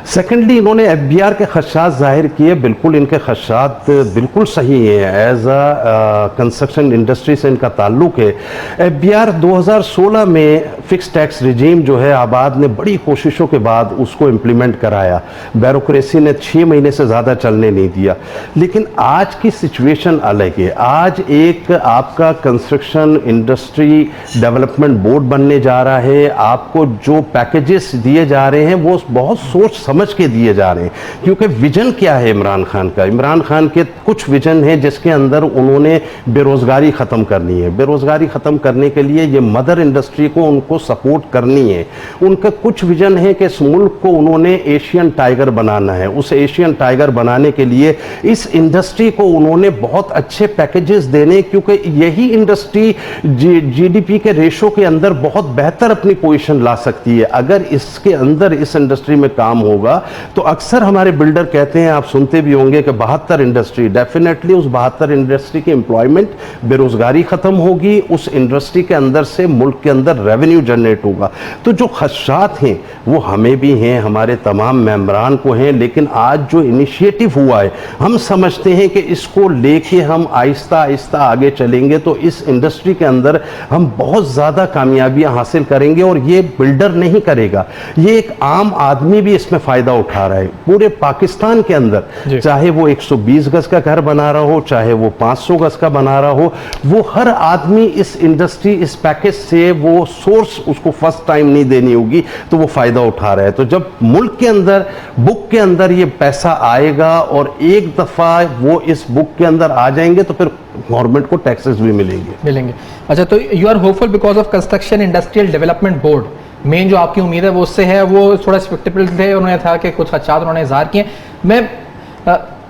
सेकेंडली, इन्होंने एफबीआर के खदशात जाहिर किए, बिल्कुल इनके खदशात बिल्कुल सही हैं। एज अ कंस्ट्रक्शन इंडस्ट्री से इनका ताल्लुक है। एफबीआर 2016 में फिक्स टैक्स रिजीम जो है आबाद ने बड़ी कोशिशों के बाद उसको इम्प्लीमेंट कराया। ब्यूरोक्रेसी ने 6 महीने से ज़्यादा चलने नहीं दिया। लेकिन आज की सिचुएशन अलग है। आज एक आपका कंस्ट्रक्शन इंडस्ट्री डेवलपमेंट बोर्ड बनने जा रहा है। आपको जो पैकेजेस दिए जा रहे हैं वो बहुत सोच समझ के दिए जा रहे हैं, क्योंकि विजन क्या है इमरान खान का? इमरान खान के कुछ विजन है जिसके अंदर उन्होंने बेरोज़गारी ख़त्म करनी है। बेरोज़गारी ख़त्म करने के लिए ये मदर इंडस्ट्री को उनको सपोर्ट करनी है। उनका कुछ विजन है कि इस मुल्क को उन्होंने एशियन टाइगर बनाना है। उस एशियन टाइगर बनाने के लिए इस इंडस्ट्री को उन्होंने बहुत अच्छे पैकेजेस देने, क्योंकि यही इंडस्ट्री जीडीपी के रेशो के अंदर बहुत बेहतर अपनी पोजीशन ला सकती है। अगर इसके अंदर इस इंडस्ट्री में काम होगा तो अक्सर हमारे बिल्डर कहते हैं, आप सुनते भी होंगे कि 72 इंडस्ट्री, डेफिनेटली उस 72 इंडस्ट्री की एम्प्लॉयमेंट, बेरोजगारी खत्म होगी। उस इंडस्ट्री के अंदर से मुल्क के अंदर रेवेन्यू रेवेन्यू जनरेट होगा। तो जो खदशात हैं वो हमें भी हैं, हमारे तमाम मेंबरान को हैं, लेकिन आज जो इनिशिएटिव हुआ है हम समझते हैं कि इसको लेके हम आहिस्ता आहिस्ता आगे चलेंगे तो इस इंडस्ट्री के अंदर हम बहुत ज़्यादा कामयाबियां हासिल करेंगे। और ये बिल्डर नहीं करेगा, ये एक आम आदमी भी इसमें फ़ायदा उठा रहा है। पूरे पाकिस्तान के अंदर चाहे वो 120 गज का घर बना रहा हो, चाहे वो 500 गज का बना रहा हो, वो हर आदमी इस इंडस्ट्री, इस पैकेज से वो सोर्स उसको फर्स्ट टाइम नहीं देनी होगी तो वो फ़ायदा उठा रहा है। तो जब मुल्क के अंदर, बुक के अंदर ये पैसा आएगा और एक दफ़ा वो इस बुक के अंदर आ जाएंगे तो फिर गवर्नमेंट को टैक्सेस भी मिलेंगे। अच्छा, तो you are hopeful because of construction industrial development board, main जो आपकी उम्मीद है वो उससे है, वो थोड़ा स्पेक्टिकल थे, उन्होंने था कि कुछ खदशात उन्होंने इजहार किए। मैं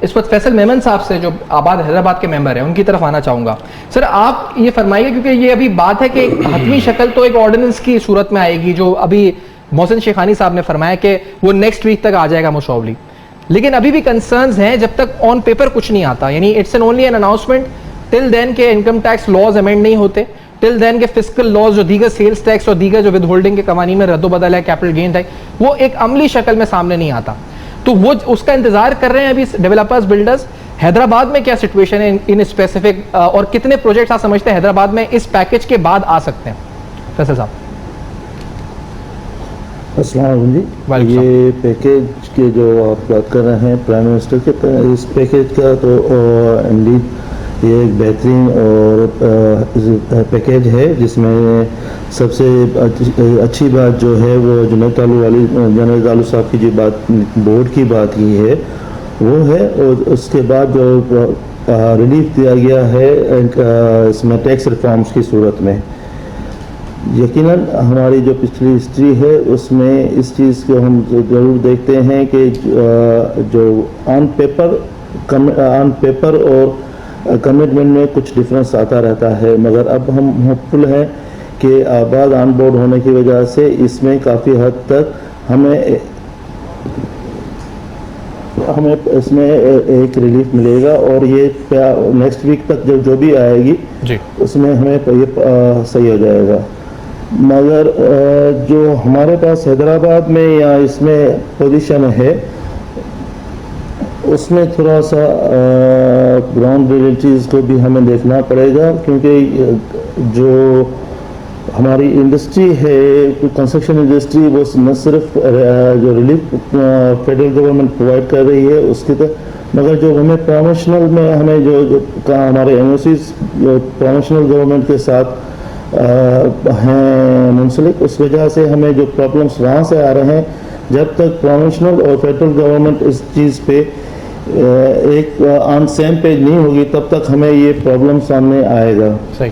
इस वक्त फैसल मेमन साहब से, जो आबाद हैदराबाद के मेंबर हैं, उनकी तरफ आना चाहूँगा। सर, आप ये फरमाइए, क्योंकि ये अभी बात है कि हतमी शक्ल तो एक ऑर्डिनेंस की सूरत में आएगी, जो अभी मोहसिन शेखानी साहब ने फरमाया कि वो नेक्स्ट वीक तक आ जाएगा मोशॉवली, लेकिन अभी भी कंसर्न्स हैं जब तक ऑन पेपर कुछ नहीं आता, यानी it's an only an announcement. Till then के इनकम टैक्स लॉज अमेंड नहीं होते, टिल देन के फिस्कल लॉज, जो दीगर सेल्स टैक्स और दीगर जो विद होल्डिंग के कवानीन में रद्दोबदल है, कैपिटल गेन टैक्स, वो एक अमली शक्ल में सामने नहीं आता। तो वो उसका इंतजार कर रहे हैं अभी डेवलपर्स, बिल्डर्स। हैदराबाद में क्या सिचुएशन है इन स्पेसिफिक, और कितने प्रोजेक्ट्स आप समझते हैं हैदराबाद में इस पैकेज के बाद आ सकते हैं? फैसल साहब। अस्सलाम वालेकुम जी। ये पैकेज के जो आप बात कर रहे हैं प्राइम मिनिस्टर के, इस पैकेज का तो इंडीड ये एक बेहतरीन और पैकेज है, जिसमें सबसे अच्छी बात जो है वो जनरल तालू साहब की जो बात बोर्ड की बात की है वो है, और उसके बाद जो रिलीफ दिया गया है इसमें टैक्स रिफॉर्म्स की सूरत में। यकीनन हमारी जो पिछली हिस्ट्री है उसमें इस चीज़ को हम ज़रूर देखते हैं कि जो ऑन पेपर और कमिटमेंट में कुछ डिफरेंस आता रहता है, मगर अब हम होपफुल हैं कि आबाद ऑन बोर्ड होने की वजह से इसमें काफ़ी हद तक हमें इसमें एक रिलीफ मिलेगा, और ये नेक्स्ट वीक तक जो भी आएगी जी, उसमें हमें ये सही हो जाएगा। मगर जो हमारे पास हैदराबाद में या इसमें पोजीशन है उसमें थोड़ा सा ग्राउंड रियलिटीज़ को भी हमें देखना पड़ेगा, क्योंकि जो हमारी इंडस्ट्री है, कंस्ट्रक्शन इंडस्ट्री, वो न सिर्फ जो रिलीफ फेडरल गवर्नमेंट प्रोवाइड कर रही है उसकी तो, मगर जो हमें प्रमोशनल में हमें जो हमारे एनओसीज प्रमोशनल गवर्नमेंट के साथ हैं मुंसलिक, उस वजह से हमें जो प्रॉब्लम्स वहाँ से आ रहे हैं, जब तक प्रमोशनल और फेडरल गवर्नमेंट इस चीज़ पे एक ऑन सेम पेज नहीं होगी तब तक हमें ये प्रॉब्लम सामने आएगा। सही।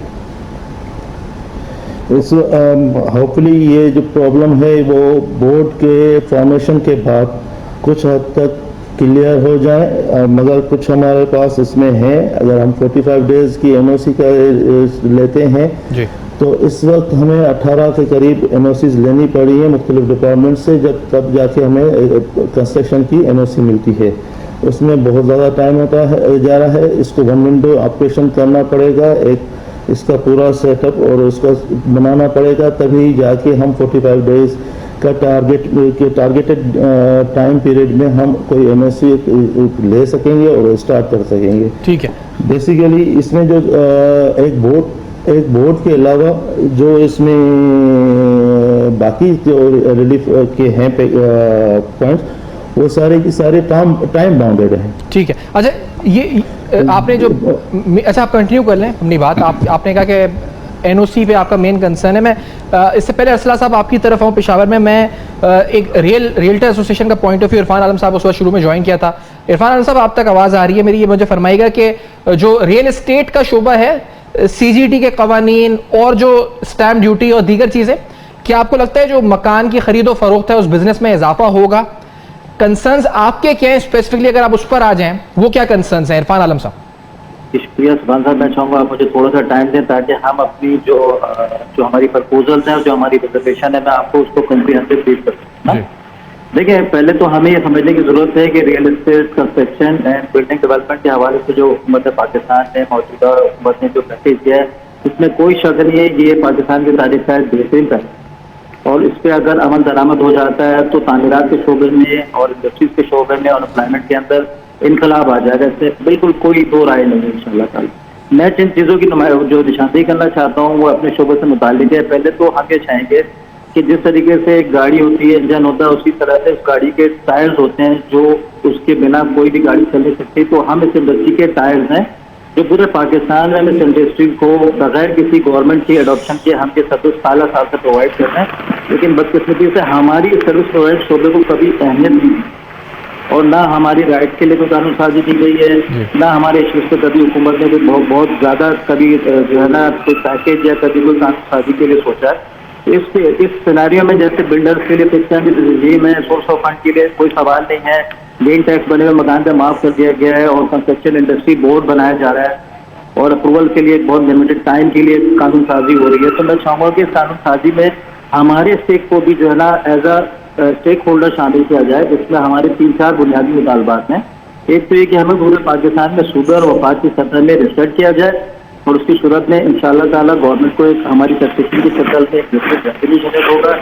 इस होपफुली ये जो प्रॉब्लम है वो बोर्ड के फॉर्मेशन के बाद कुछ हद तक क्लियर हो जाए, मगर कुछ हमारे पास इसमें है। अगर हम 45 डेज़ की एनओसी का लेते हैं जी, तो इस वक्त हमें 18 के करीब एनओसीज लेनी पड़ी है मुख्तलिफ डिपार्टमेंट से, तब जाके हमें कंस्ट्रक्शन की एनओसी मिलती है। उसमें बहुत ज़्यादा टाइम होता है जा रहा है, इसको वन विंडो ऑपरेशन करना पड़ेगा, एक इसका पूरा सेटअप और उसका बनाना पड़ेगा, तभी जाके हम 45 डेज़ का टारगेटेड टाइम पीरियड में हम कोई एनओसी ले सकेंगे और स्टार्ट कर सकेंगे। ठीक है। बेसिकली इसमें जो एक बोर्ड के अलावा जो इसमें बाकी जो रिलीफ के हैं पॉइंट्स, वो सारे की सारे टाइम बाउंडेड हैं। ठीक है। अच्छा, ये आपने जो, अच्छा आप कंटिन्यू कर लें अपनी बात। आपने कहा कि एनओसी पे आपका मेन कंसर्न है। मैं इससे पहले अरसला साहब आपकी तरफ आऊँ पेशावर में, मैं एक रियल्टर एसोसिएशन का पॉइंट ऑफ व्यू, इरफान आलम साहब उस वक्त शुरू में ज्वाइन किया था। इरफान आलम साहब, आप तक आवाज़ आ रही है मेरी? ये मुझे फरमाइएगा कि जो रियल एस्टेट का शोबा है, सीजीटी के कवानीन और जो स्टैम्प ड्यूटी और दीगर चीज़ें, क्या आपको लगता है जो मकान की खरीदो फरोख्त है उस बिजनेस में इजाफा होगा? कंसर्न्स आपके क्या हैं स्पेसिफिकली, अगर आप उस पर आ जाएं, वो क्या कंसर्न्स हैं? इरफान आलम साहब। शुक्रिया सुभान साहब, मैं चाहूँगा आप मुझे थोड़ा सा टाइम दें ताकि हम अपनी जो हमारी प्रपोजल्स हैं, जो हमारी रिजर्वेशन है, मैं आपको उसको कॉम्प्रिहेंसिव ब्रीफ कर सकता हूँ। देखिए, पहले तो हमें ये समझने की जरूरत है कि real estate construction and building development के हवाले से जो हुकूमत पाकिस्तान ने, मौजूदा हुकूमत ने जो पैकेज किया है, इसमें कोई शक नहीं है कि ये पाकिस्तान की तारीख का बेहतरीन पैकेज। और इस पे अगर अमल दरामद हो जाता है तो तामीरात के शोबे में और इंडस्ट्रीज के शोबे में और एम्प्लॉयमेंट के अंदर इनकलाब आ जाएगा। इससे बिल्कुल कोई दो राय नहीं है इंशाल्लाह ताला। मैं जिन चीज़ों की जो निशानदेही करना चाहता हूँ वो अपने शोबे से मुताल्लिक है। पहले तो हम ये चाहेंगे कि जिस तरीके से एक गाड़ी होती है, इंजन होता है, उसी तरह से उस गाड़ी के टायर्स होते हैं जो उसके बिना कोई भी गाड़ी चल नहीं सकती। तो हम इस इंडस्ट्री के टायर्स हैं जो पूरे पाकिस्तान में इस इंडस्ट्री को बगैर किसी गवर्नमेंट की एडॉप्शन के हम ये सर्विस साल से प्रोवाइड कर रहे हैं। लेकिन बदकिस्मती से हमारी सर्विस प्रोवाइड शोबे को कभी अहमियत नहीं दी और ना हमारी राइट के लिए कोई कानून साजी की गई है, ना हमारे इश्यूज पे कभी हुकूमत ने कोई बहुत ज़्यादा कभी जो है ना कोई पैकेज या कभी कोई कानून साजी के लिए सोचा है। इस सिनेरियो में जैसे बिल्डर्स के लिए फिक्स रजीम है, सोर्स ऑफ फंड के लिए कोई सवाल नहीं है, गेन टैक्स बने हुए मकान पे माफ कर दिया गया है और कंस्ट्रक्शन इंडस्ट्री बोर्ड बनाया जा रहा है और अप्रूवल के लिए बहुत लिमिटेड टाइम के लिए कानून साजी हो रही है। तो मैं चाहूँगा कि इस कानून साजी में हमारे स्टेक को भी जो है ना एज अ स्टेक होल्डर शामिल किया जाए, जिसमें हमारे 3-4 बुनियादी मुतालबात हैं। एक तो ये कि हमें पूरे पाकिस्तान में शुगर और वफात की सतह में रिसर्च किया जाए और उसकी सूरत में इंशाल्लाह ताला गवर्नमेंट को एक हमारी टैक्सेशन की शक्ल में एक रेवेन्यू जनरेट होगा,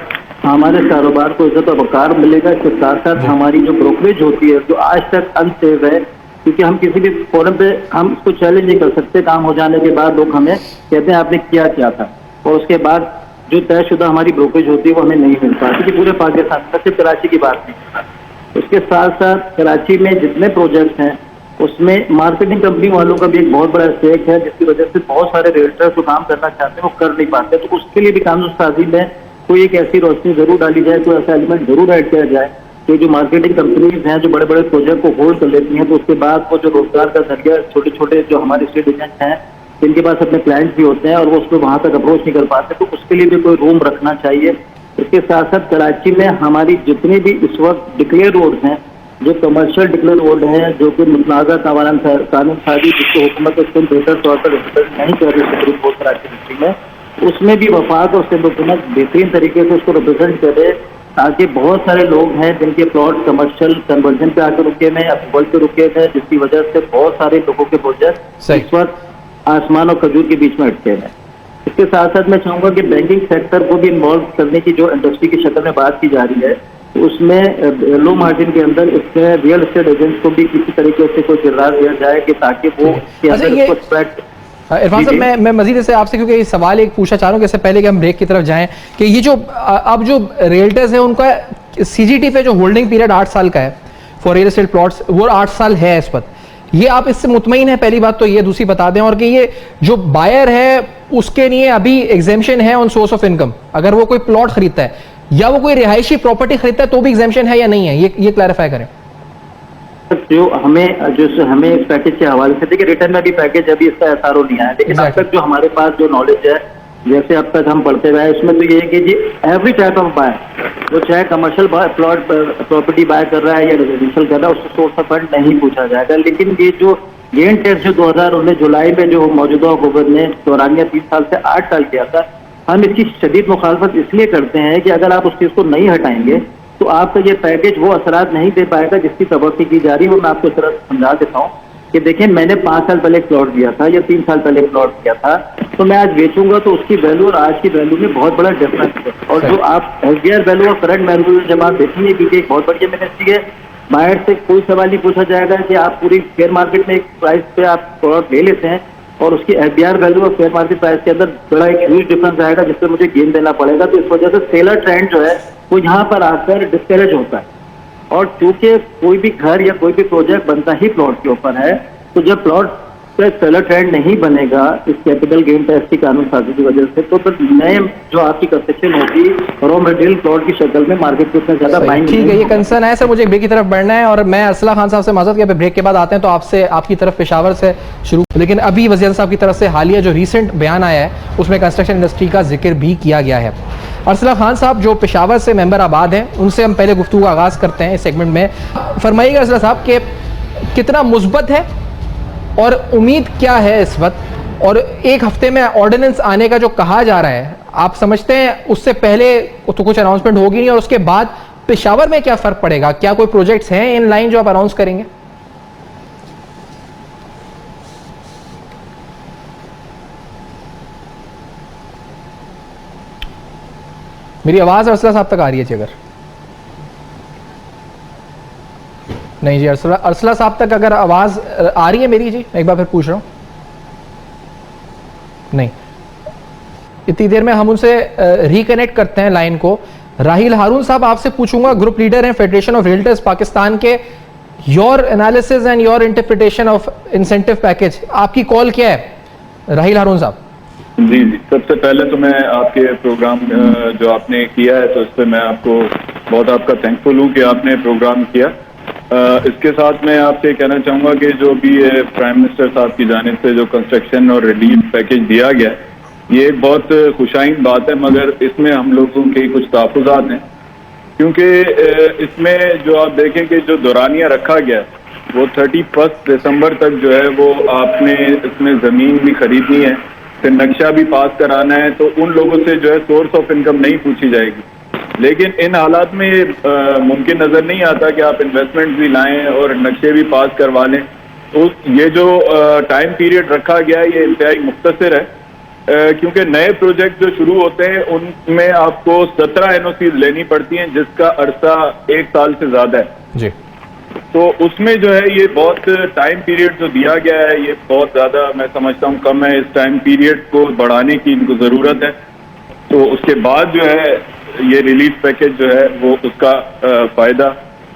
हमारे कारोबार को इज्जत और वकार मिलेगा। इसके साथ साथ हमारी जो ब्रोकरेज होती है जो आज तक अनसेव है, क्योंकि हम किसी भी फोरम पे हम इसको चैलेंज नहीं कर सकते, काम हो जाने के बाद लोग हमें कहते हैं आपने किया क्या था, और उसके बाद जो तयशुदा हमारी ब्रोकरेज होती है वो हमें नहीं मिल पाती कि पूरे पाकिस्तान में, सिर्फ कराची की बात नहीं। उसके साथ साथ कराची में जितने प्रोजेक्ट हैं उसमें मार्केटिंग कंपनी वालों का भी एक बहुत बड़ा स्टेक है, जिसकी वजह से बहुत सारे रियल्टर्स जो काम करना चाहते हैं वो कर नहीं पाते। तो उसके लिए भी कानून साजी में कोई एक ऐसी रोशनी जरूर डाली जाए, कोई ऐसा एलिमेंट जरूर ऐड किया जाए कि जो मार्केटिंग कंपनीज हैं जो बड़े बड़े प्रोजेक्ट को होल्ड कर लेती हैं, तो उसके बाद वो जो रोजगार का जरिया छोटे छोटे जो हमारे स्टेट एजेंट हैं जिनके पास अपने क्लाइंट्स भी होते हैं और वो उसको वहां तक अप्रोच नहीं कर पाते, तो उसके लिए भी कोई रूम रखना चाहिए। इसके साथ साथ कराची में हमारी जितनी भी इस वक्त डिक्लेयर रोड हैं, जो कमर्शियल डिक्लेयर रोड हैं, जो कि मुतनाज़ा कानून साजी जिसको हुकूमत उसको बेहतर तौर पर रिप्रेजेंट नहीं कर रही सुप्रीम कोर्ट कराची डिस्ट्रिक्ट में, उसमें भी वफाक और सिंध हुकूमत बेहतरीन तरीके से उसको रिप्रेजेंट करे, ताकि बहुत सारे लोग हैं जिनके प्लॉट कमर्शियल कन्वर्जन पे आकर रुके हैं, अप्रूवल पे रुके थे, जिसकी वजह से बहुत सारे लोगों के प्रोजेक्ट इस वक्त आसमान और खजूर के बीच में अटके हैं। इसके साथ साथ मैं चाहूंगा कि बैंकिंग सेक्टर को भी इन्वॉल्व करने की जो इंडस्ट्री की शक्ल में बात की जा रही है, तो उसमें लो मार्जिन के अंदर इसमें रियल एस्टेट एजेंट्स को भी किसी तरीके से कोई किरदार दिया जाए कि ताकि वो इरफान साहब, मैं मजीद से आपसे क्योंकि ये सवाल एक पूछना चाह रहा हूँ कि इससे पहले कि हम ब्रेक की तरफ जाएं कि ये जो अब जो रियल्टर्स हैं उनका सीजीटी पे जो होल्डिंग पीरियड 8 साल का है फॉर रियल एस्टेट प्लॉट्स, वो 8 साल है इस वक्त, ये आप इससे मुतमईन है? पहली बात तो ये, दूसरी बता दें और कि ये जो बायर है उसके लिए अभी एग्जेम्पशन है ऑन सोर्स ऑफ इनकम, अगर वो कोई प्लॉट खरीदता है या वो कोई रिहायशी प्रॉपर्टी खरीदता है तो भी एग्जेम्पशन है या नहीं है, ये क्लैरिफाई करें। जो हमें इस पैकेज के हवाले से, देखिए रिटर्न में भी पैकेज अभी इसका एसआरओ नहीं आया, लेकिन अब तक जो हमारे पास जो नॉलेज है, जैसे अब तक हम पढ़ते हुए उसमें तो ये है कि जी एवरी टाइप ऑफ बाय, वो चाहे कमर्शियल प्लॉट प्रॉपर्टी बाय कर रहा है या रेजिडेंशियल कर रहा है, उससे सोर्स ऑफ फंड नहीं पूछा जाएगा। लेकिन ये जो गेन टैक्स जो 2019 जुलाई में जो मौजूदा हुकूमत ने दौरानिया 3 साल से 8 साल किया था, हम इसकी शदीद मुखालफत इसलिए करते हैं कि अगर आप उस चीज़ को नहीं हटाएंगे तो आपका ये पैकेज वो असरात नहीं दे पाएगा जिसकी तवक्की की जा रही है। वो मैं आपको इस तरह समझा देता हूँ कि देखिए, मैंने 5 साल पहले एक प्लॉट दिया था या 3 साल पहले एक प्लॉट दिया था, तो मैं आज बेचूंगा तो उसकी वैल्यू और आज की वैल्यू में बहुत बड़ा डिफरेंस है। और जो आप एसडीआर वैल्यू और करंट वैल्यू जब आप देखेंगे, क्योंकि एक बहुत बड़ी मिनिस्ट्री है, बाहर से कोई सवाल नहीं पूछा जाएगा कि आप पूरी फेयर मार्केट में एक प्राइस पे आप प्लॉट ले लेते हैं और उसकी एफडीआर वैल्यू और फेयर मार्केट प्राइस के अंदर बड़ा एक ह्यूज डिफरेंस आएगा, जिससे मुझे गेन देना पड़ेगा। तो इस वजह से सेलर ट्रेंड जो है वो यहाँ पर आकर डिस्करेज होता है। और चूंकि कोई भी घर या कोई भी प्रोजेक्ट बनता ही प्लॉट के ऊपर है, तो जब प्लॉट पे सेलर ट्रेंड नहीं बनेगा इस कैपिटल गेन टैक्स की कानून साजी की वजह से, तो फिर नए जो आपकी कंस्ट्रक्शन होगी रॉ मटेरियल प्लॉट की शक्ल में मार्केट को इतना ज्यादा बाइंग। ठीक है, ये कंसर्न है सर। मुझे ब्रेक की तरफ बढ़ना है और मैं अरसला खान साहब से माजरत किया, ब्रेक के बाद आते हैं तो आपसे आपकी तरफ पेशावर से शुरू। लेकिन अभी वज़ीर साहब की तरफ से हालिया जो रिसेंट बयान आया है उसमें कंस्ट्रक्शन इंडस्ट्री का जिक्र भी किया गया है। अरसला खान साहब जो पेशावर से मेंबर आबाद हैं, उनसे हम पहले गुफ्तगू का आगाज़ करते हैं इस सेगमेंट में। फरमाइएगा अरसला साहब कि कितना मुस्बत है और उम्मीद क्या है इस वक्त, और एक हफ्ते में ऑर्डिनेंस आने का जो कहा जा रहा है, आप समझते हैं उससे पहले तो कुछ अनाउंसमेंट होगी नहीं, और उसके बाद पेशावर में क्या फ़र्क पड़ेगा? क्या कोई प्रोजेक्ट्स हैं इन लाइन जो आप अनाउंस करेंगे? मेरी आवाज़ अरसला साहब तक आ रही है जी? अगर नहीं जी, अरसला साहब तक अगर आवाज़ आ रही है मेरी जी, एक बार फिर पूछ रहा हूँ। नहीं, इतनी देर में हम उनसे रिकनेक्ट करते हैं लाइन को। राहिल हारून साहब, आपसे पूछूंगा, ग्रुप लीडर हैं फेडरेशन ऑफ रियल्टर्स पाकिस्तान के, your analysis and your interpretation of incentive package, आपकी कॉल क्या है राहिल हारून साहब? जी जी, सबसे पहले तो मैं आपके प्रोग्राम जो आपने किया है तो इस पर मैं आपको बहुत आपका थैंकफुल हूँ कि आपने प्रोग्राम किया। इसके साथ मैं आपसे कहना चाहूँगा कि जो भी प्राइम मिनिस्टर साहब की जानिब से जो कंस्ट्रक्शन और रिलीफ पैकेज दिया गया है, ये एक बहुत खुशाइन बात है, मगर इसमें हम लोगों के कुछ तहफ़्फ़ुज़ात हैं, क्योंकि इसमें जो आप देखें कि जो दौरानिया रखा गया है वो 31 दिसंबर तक जो है वो आपने इसमें ज़मीन भी खरीदनी है, फिर नक्शा भी पास कराना है, तो उन लोगों से जो है सोर्स ऑफ इनकम नहीं पूछी जाएगी। लेकिन इन हालात में मुमकिन नज़र नहीं आता कि आप इन्वेस्टमेंट भी लाएं और नक्शे भी पास करवा लें। तो ये जो टाइम पीरियड रखा गया है ये इंतहाई मुख्तसर है, क्योंकि नए प्रोजेक्ट जो शुरू होते हैं उनमें आपको 17 एनओसी लेनी पड़ती हैं, जिसका अरसा 1 साल से ज़्यादा है जी। तो उसमें जो है ये बहुत टाइम पीरियड जो दिया गया है ये बहुत ज़्यादा मैं समझता हूँ कम है। इस टाइम पीरियड को बढ़ाने की इनको ज़रूरत है। तो उसके बाद जो है ये रिलीफ पैकेज जो है वो उसका फ़ायदा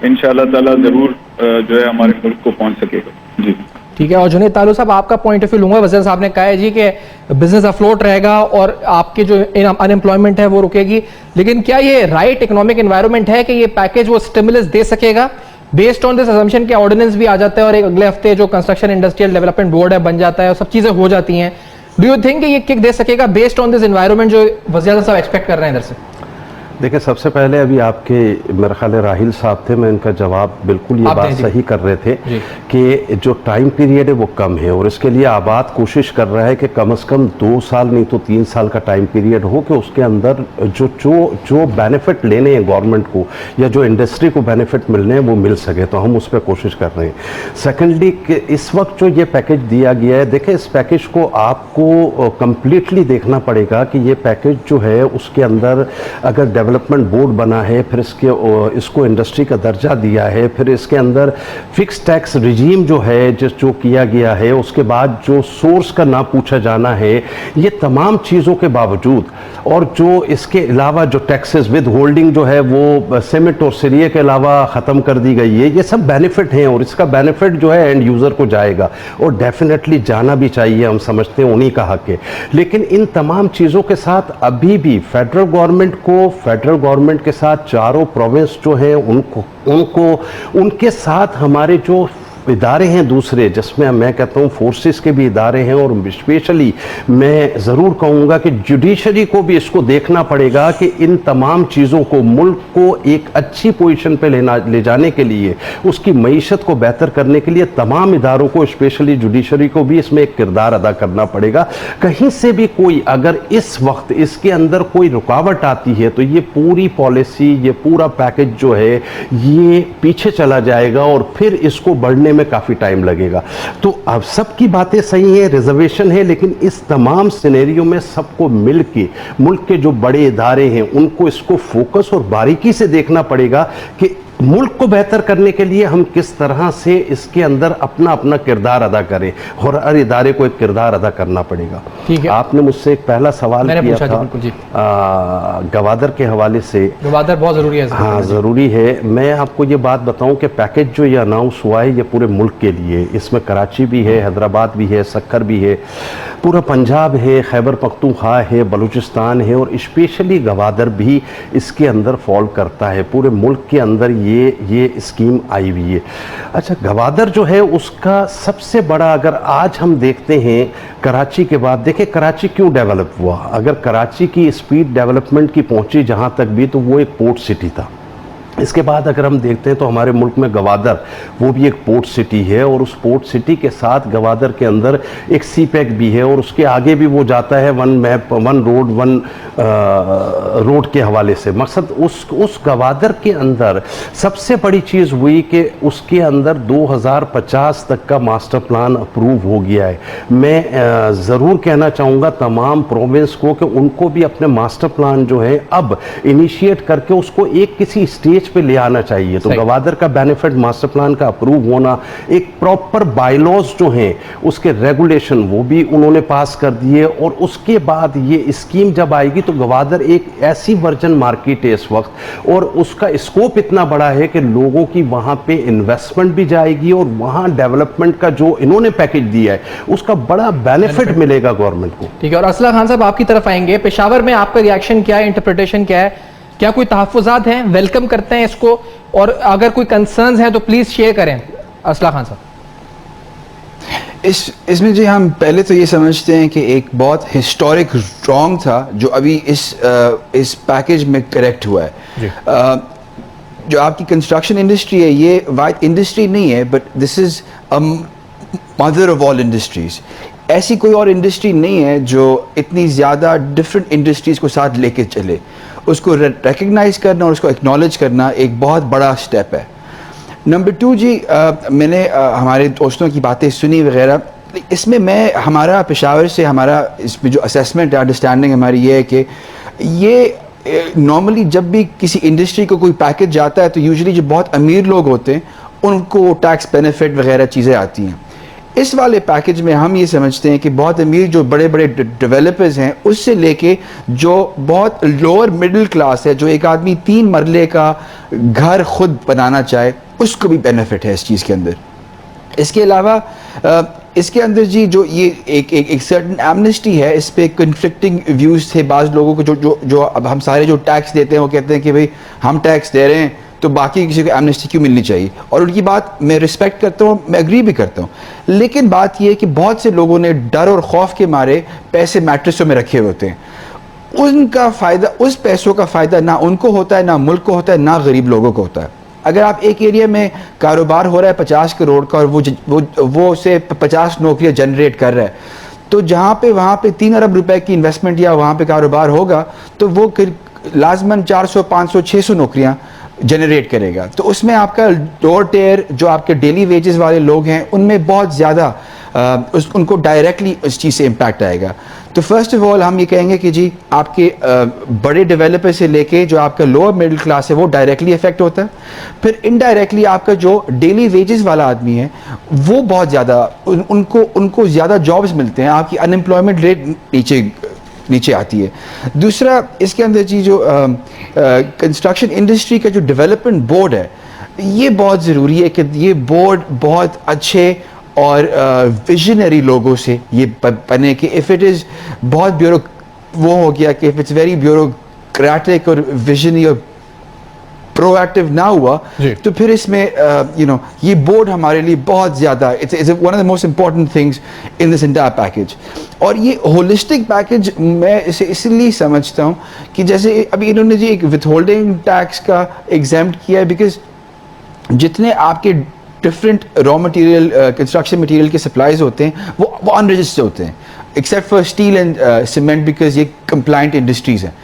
इंशाअल्लाह ताला ज़रूर जो है हमारे मुल्क को पहुँच सकेगा। जी ठीक है। और जुनैद तालू साहब, आपका पॉइंट ऑफ व्यू लूंगा। वज़ीर साहब ने कहा है जी कि बिजनेस अफ्लोट रहेगा और आपके जो अनएम्प्लॉयमेंट है वो रुकेगी, लेकिन क्या ये राइट इकोनॉमिक एनवायरनमेंट है कि ये पैकेज वो स्टिमुलस दे सकेगा? बेस्ड ऑन दिस असम्पशन के ऑर्डिनेंस भी आ जाता है और एक अगले हफ्ते जो कंस्ट्रक्शन इंडस्ट्रियल डेवलपमेंट बोर्ड है बन जाता है और सब चीजें हो जाती हैं। डू यू थिंक ये किक दे सकेगा बेस्ड ऑन दिस एनवायरनमेंट जो वज़ीर साहब एक्सपेक्ट कर रहे हैं इधर से? देखिए, सबसे पहले अभी आपके मेरे ख्याल राहिल साहब थे, मैं इनका जवाब बिल्कुल ये बात सही कर रहे थे कि जो टाइम पीरियड है वो कम है और इसके लिए आबाद कोशिश कर रहा है कि कम से कम 2 साल नहीं तो 3 साल का टाइम पीरियड हो कि उसके अंदर जो जो जो बेनिफिट लेने हैं गवर्नमेंट को या जो इंडस्ट्री को बेनिफिट मिलने हैं वो मिल सके। तो हम उस पर कोशिश कर रहे हैं। सेकेंडली, इस वक्त जो ये पैकेज दिया गया है, देखें इस पैकेज को आपको कम्प्लीटली देखना पड़ेगा कि ये पैकेज जो है उसके अंदर अगर डेवलपमेंट बोर्ड बना है, फिर इसको इंडस्ट्री का दर्जा दिया है, फिर इसके अंदर फिक्स टैक्स रिजीम जो है जो किया गया है, उसके बाद जो सोर्स का ना पूछा जाना है, ये तमाम चीज़ों के बावजूद और जो इसके अलावा जो टैक्सेस विद होल्डिंग जो है वो सीमेंट और सरिये के अलावा ख़त्म कर दी गई है, ये सब बेनिफिट हैं और इसका बेनिफिट जो है एंड यूज़र को जाएगा और डेफिनेटली जाना भी चाहिए। हम समझते हैं उन्हीं का हक है। लेकिन इन तमाम चीज़ों के साथ अभी भी फेडरल गवर्नमेंट के साथ चारों प्रोविंस जो हैं उनको उनके साथ हमारे जो इदारे हैं दूसरे, जिसमें मैं कहता हूँ फोर्सेस के भी इदारे हैं और स्पेशली मैं ज़रूर कहूँगा कि जुडिशरी को भी इसको देखना पड़ेगा कि इन तमाम चीज़ों को मुल्क को एक अच्छी पोजीशन पे ले जाने के लिए, उसकी मईशत को बेहतर करने के लिए तमाम इदारों को स्पेशली जुडिशरी को भी इसमें एक किरदार अदा करना पड़ेगा। कहीं से भी कोई अगर इस वक्त इसके अंदर कोई रुकावट आती है तो ये पूरी पॉलिसी, ये पूरा पैकेज जो है ये पीछे चला जाएगा और फिर इसको बढ़ने में काफी टाइम लगेगा। तो अब सबकी बातें सही है, रिजर्वेशन है, लेकिन इस तमाम सिनेरियो में सबको मिलके मुल्क के जो बड़े इदारे हैं उनको इसको फोकस और बारीकी से देखना पड़ेगा कि मुल्क को बेहतर करने के लिए हम किस तरह से इसके अंदर अपना अपना किरदार अदा करें और हर इदारे को एक किरदार अदा करना पड़ेगा। ठीक है। आपने मुझसे एक पहला सवाल किया था गवादर के हवाले से। गवादर बहुत ज़रूरी है। हाँ, ज़रूरी है। मैं आपको ये बात बताऊं कि पैकेज जो ये अनाउंस हुआ है ये पूरे मुल्क के लिए, इसमें कराची भी है, हैदराबाद भी है, सक्कर भी है, पूरा पंजाब है, खैबर पख्तूनख्वा है, बलूचिस्तान है और स्पेशली गवादर भी इसके अंदर फॉल करता है। पूरे मुल्क के अंदर ये स्कीम आई हुई है। अच्छा, गवादर जो है उसका सबसे बड़ा, अगर आज हम देखते हैं कराची के बाद, देखिए कराची क्यों डेवलप हुआ। अगर कराची की स्पीड डेवलपमेंट की पहुंची जहां तक भी, तो वो एक पोर्ट सिटी था। इसके बाद अगर हम देखते हैं तो हमारे मुल्क में गवादर, वो भी एक पोर्ट सिटी है, और उस पोर्ट सिटी के साथ गवादर के अंदर एक सी पैक भी है, और उसके आगे भी वो जाता है वन मैप वन रोड के हवाले से। मकसद उस गवादर के अंदर सबसे बड़ी चीज़ हुई कि उसके अंदर 2050 तक का मास्टर प्लान अप्रूव हो गया है। मैं ज़रूर कहना चाहूँगा तमाम प्रोविंस को कि उनको भी अपने मास्टर प्लान जो है अब इनिशिएट करके उसको एक किसी स्टेज पे ले आना चाहिए। तो गवादर का बेनिफिट मास्टर प्लान का अप्रूव होना, एक प्रॉपर बायलॉज जो हैं उसके रेगुलेशन वो भी उन्होंने पास कर दिए, और उसके बाद ये स्कीम जब आएगी तो गवादर एक ऐसी वर्जन मार्केट है इस वक्त, और उसका स्कोप इतना बड़ा है कि लोगों की वहां पे इन्वेस्टमेंट भी जाएगी, और वहां डेवलपमेंट का जो इन्होंने पैकेज दिया है उसका बड़ा बेनिफिट मिलेगा गवर्नमेंट को। ठीक है, और असला खान साहब आपकी तरफ आएंगे। पेशावर में आपका रिएक्शन क्या है, इंटरप्रिटेशन क्या है, क्या कोई तहफ़्फ़ुज़ात हैं, वेलकम करते हैं इसको, और अगर कोई कंसर्न्स हैं तो प्लीज शेयर करें। असला खान साहब, इसमें जी हम पहले तो ये समझते हैं कि एक बहुत हिस्टोरिक रॉन्ग था जो अभी इस पैकेज में करेक्ट हुआ है। जो आपकी कंस्ट्रक्शन इंडस्ट्री है ये वाइड इंडस्ट्री नहीं है, but this is a mother of all industries. ऐसी कोई और इंडस्ट्री नहीं है जो इतनी ज़्यादा डिफरेंट इंडस्ट्रीज़ को साथ लेके चले। उसको रिकग्नाइज करना और उसको एक्नॉलेज करना एक बहुत बड़ा स्टेप है। नंबर 2 जी, मैंने हमारे दोस्तों की बातें सुनी वगैरह, इसमें मैं हमारा पेशावर से हमारा इसमें जो असेसमेंट अंडरस्टैंडिंग हमारी ये है कि ये नॉर्मली जब भी किसी इंडस्ट्री को कोई पैकेज जाता है तो यूजुअली जो बहुत अमीर लोग होते हैं उनको टैक्स बेनिफिट वगैरह चीज़ें आती हैं। इस वाले पैकेज में हम ये समझते हैं कि बहुत अमीर जो बड़े बड़े डेवलपर्स हैं उससे लेके जो बहुत लोअर मिडिल क्लास है, जो एक आदमी 3 मरले का घर खुद बनाना चाहे, उसको भी बेनिफिट है इस चीज़ के अंदर। इसके अलावा इसके अंदर जी जो ये एक सर्टन एमनेस्टी है, इस पे कन्फ्लिक्टिंग व्यूज़ थे बाज़ लोगों को जो अब हम सारे जो टैक्स देते हैं वो कहते हैं कि भाई हम टैक्स दे रहे हैं तो बाकी किसी को एमनेस्टी क्यों मिलनी चाहिए, और उनकी बात मैं रिस्पेक्ट करता हूँ, मैं एग्री भी करता हूँ। लेकिन बात यह है कि बहुत से लोगों ने डर और खौफ के मारे पैसे मैट्रिसों में रखे होते हैं। उनका फ़ायदा, उस पैसों का फ़ायदा ना उनको होता है, ना मुल्क को होता है, ना गरीब लोगों को होता है। अगर आप एक एरिया में कारोबार हो रहा है 50 करोड़ का और वो से 50 नौकरियाँ जनरेट कर रहा है, तो जहाँ पे वहाँ पे 3 अरब रुपए की इन्वेस्टमेंट या वहाँ पे कारोबार होगा तो वो लाजमन 400, 500, 600 नौकरियाँ जनरेट करेगा। तो उसमें आपका लोअर टियर जो आपके डेली वेजेस वाले लोग हैं उनमें बहुत ज़्यादा उनको डायरेक्टली उस चीज़ से इम्पैक्ट आएगा। तो फर्स्ट ऑफ ऑल हम ये कहेंगे कि जी आपके बड़े डेवलपर से लेके जो आपका लोअर मिडिल क्लास है वो डायरेक्टली इफेक्ट होता है। फिर इनडायरेक्टली आपका जो डेली वेजेस वाला आदमी है वो बहुत ज़्यादा उनको ज़्यादा जॉब्स मिलते हैं, आपकी अनएम्प्लॉयमेंट रेट नीचे आती है। दूसरा इसके अंदर जी जो कंस्ट्रक्शन इंडस्ट्री का जो डेवलपमेंट बोर्ड है ये बहुत ज़रूरी है कि ये बोर्ड बहुत अच्छे और विजनरी लोगों से ये बने कि इफ़ इट इज़ बहुत वो हो गया कि इफ़ इट्स वेरी ब्यूरोक्रेटिक और विजनरी और प्रोएक्टिव ना हुआ तो फिर इसमें ये बोर्ड हमारे लिए बहुत ज़्यादा it's one of the most important things in this entire package. और ये होलिस्टिक पैकेज मैं इसे इसलिए समझता हूँ कि जैसे अभी इन्होंने जी एक विथहोल्डिंग टैक्स का एग्जेम्प्ट किया है, बिकॉज जितने आपके different raw material construction material के सप्लाईज होते हैं वो अनरजिस्टर्ड होते हैं except for steel and cement, because ये कंप्लाइंट इंडस्ट्रीज़ हैं।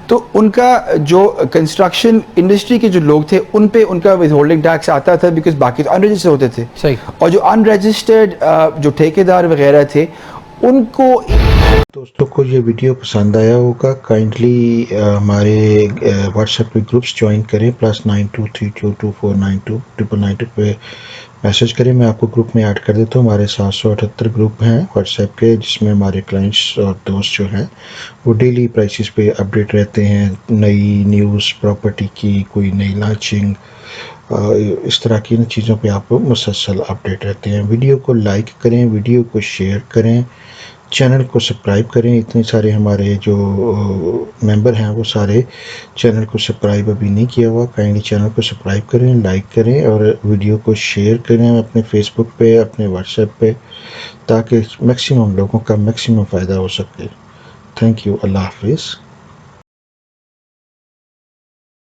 तो उनका जो कंस्ट्रक्शन इंडस्ट्री के जो लोग थे उन पे उनका विथहोल्डिंग टैक्स आता था बिकॉज बाकी तो अनरजिस्टर्ड होते थे। सही। और जो अनरजिस्टर्ड जो ठेकेदार वगैरह थे उनको। दोस्तों को ये वीडियो पसंद आया होगा, काइंडली हमारे व्हाट्सएप पे ग्रुप्स ज्वाइन करें, +9232249299 पे मैसेज करें, मैं आपको ग्रुप में ऐड कर देता हूँ। हमारे 778 ग्रुप हैं व्हाट्सएप के जिसमें हमारे क्लाइंट्स और दोस्त जो हैं वो डेली प्राइसेस पे अपडेट रहते हैं, नई न्यूज़ प्रॉपर्टी की, कोई नई लॉन्चिंग, इस तरह की चीज़ों पे आप मुसलसल अपडेट रहते हैं। वीडियो को लाइक करें, वीडियो को शेयर करें, चैनल को सब्सक्राइब करें। इतने सारे हमारे जो मेंबर हैं वो सारे चैनल को सब्सक्राइब अभी नहीं किया हुआ, काइंडली चैनल को सब्सक्राइब करें, लाइक करें और वीडियो को शेयर करें अपने फेसबुक पे, अपने व्हाट्सएप पे, ताकि मैक्सिमम लोगों का मैक्सिमम फ़ायदा हो सके। Thank you. अल्लाह हाफिज़।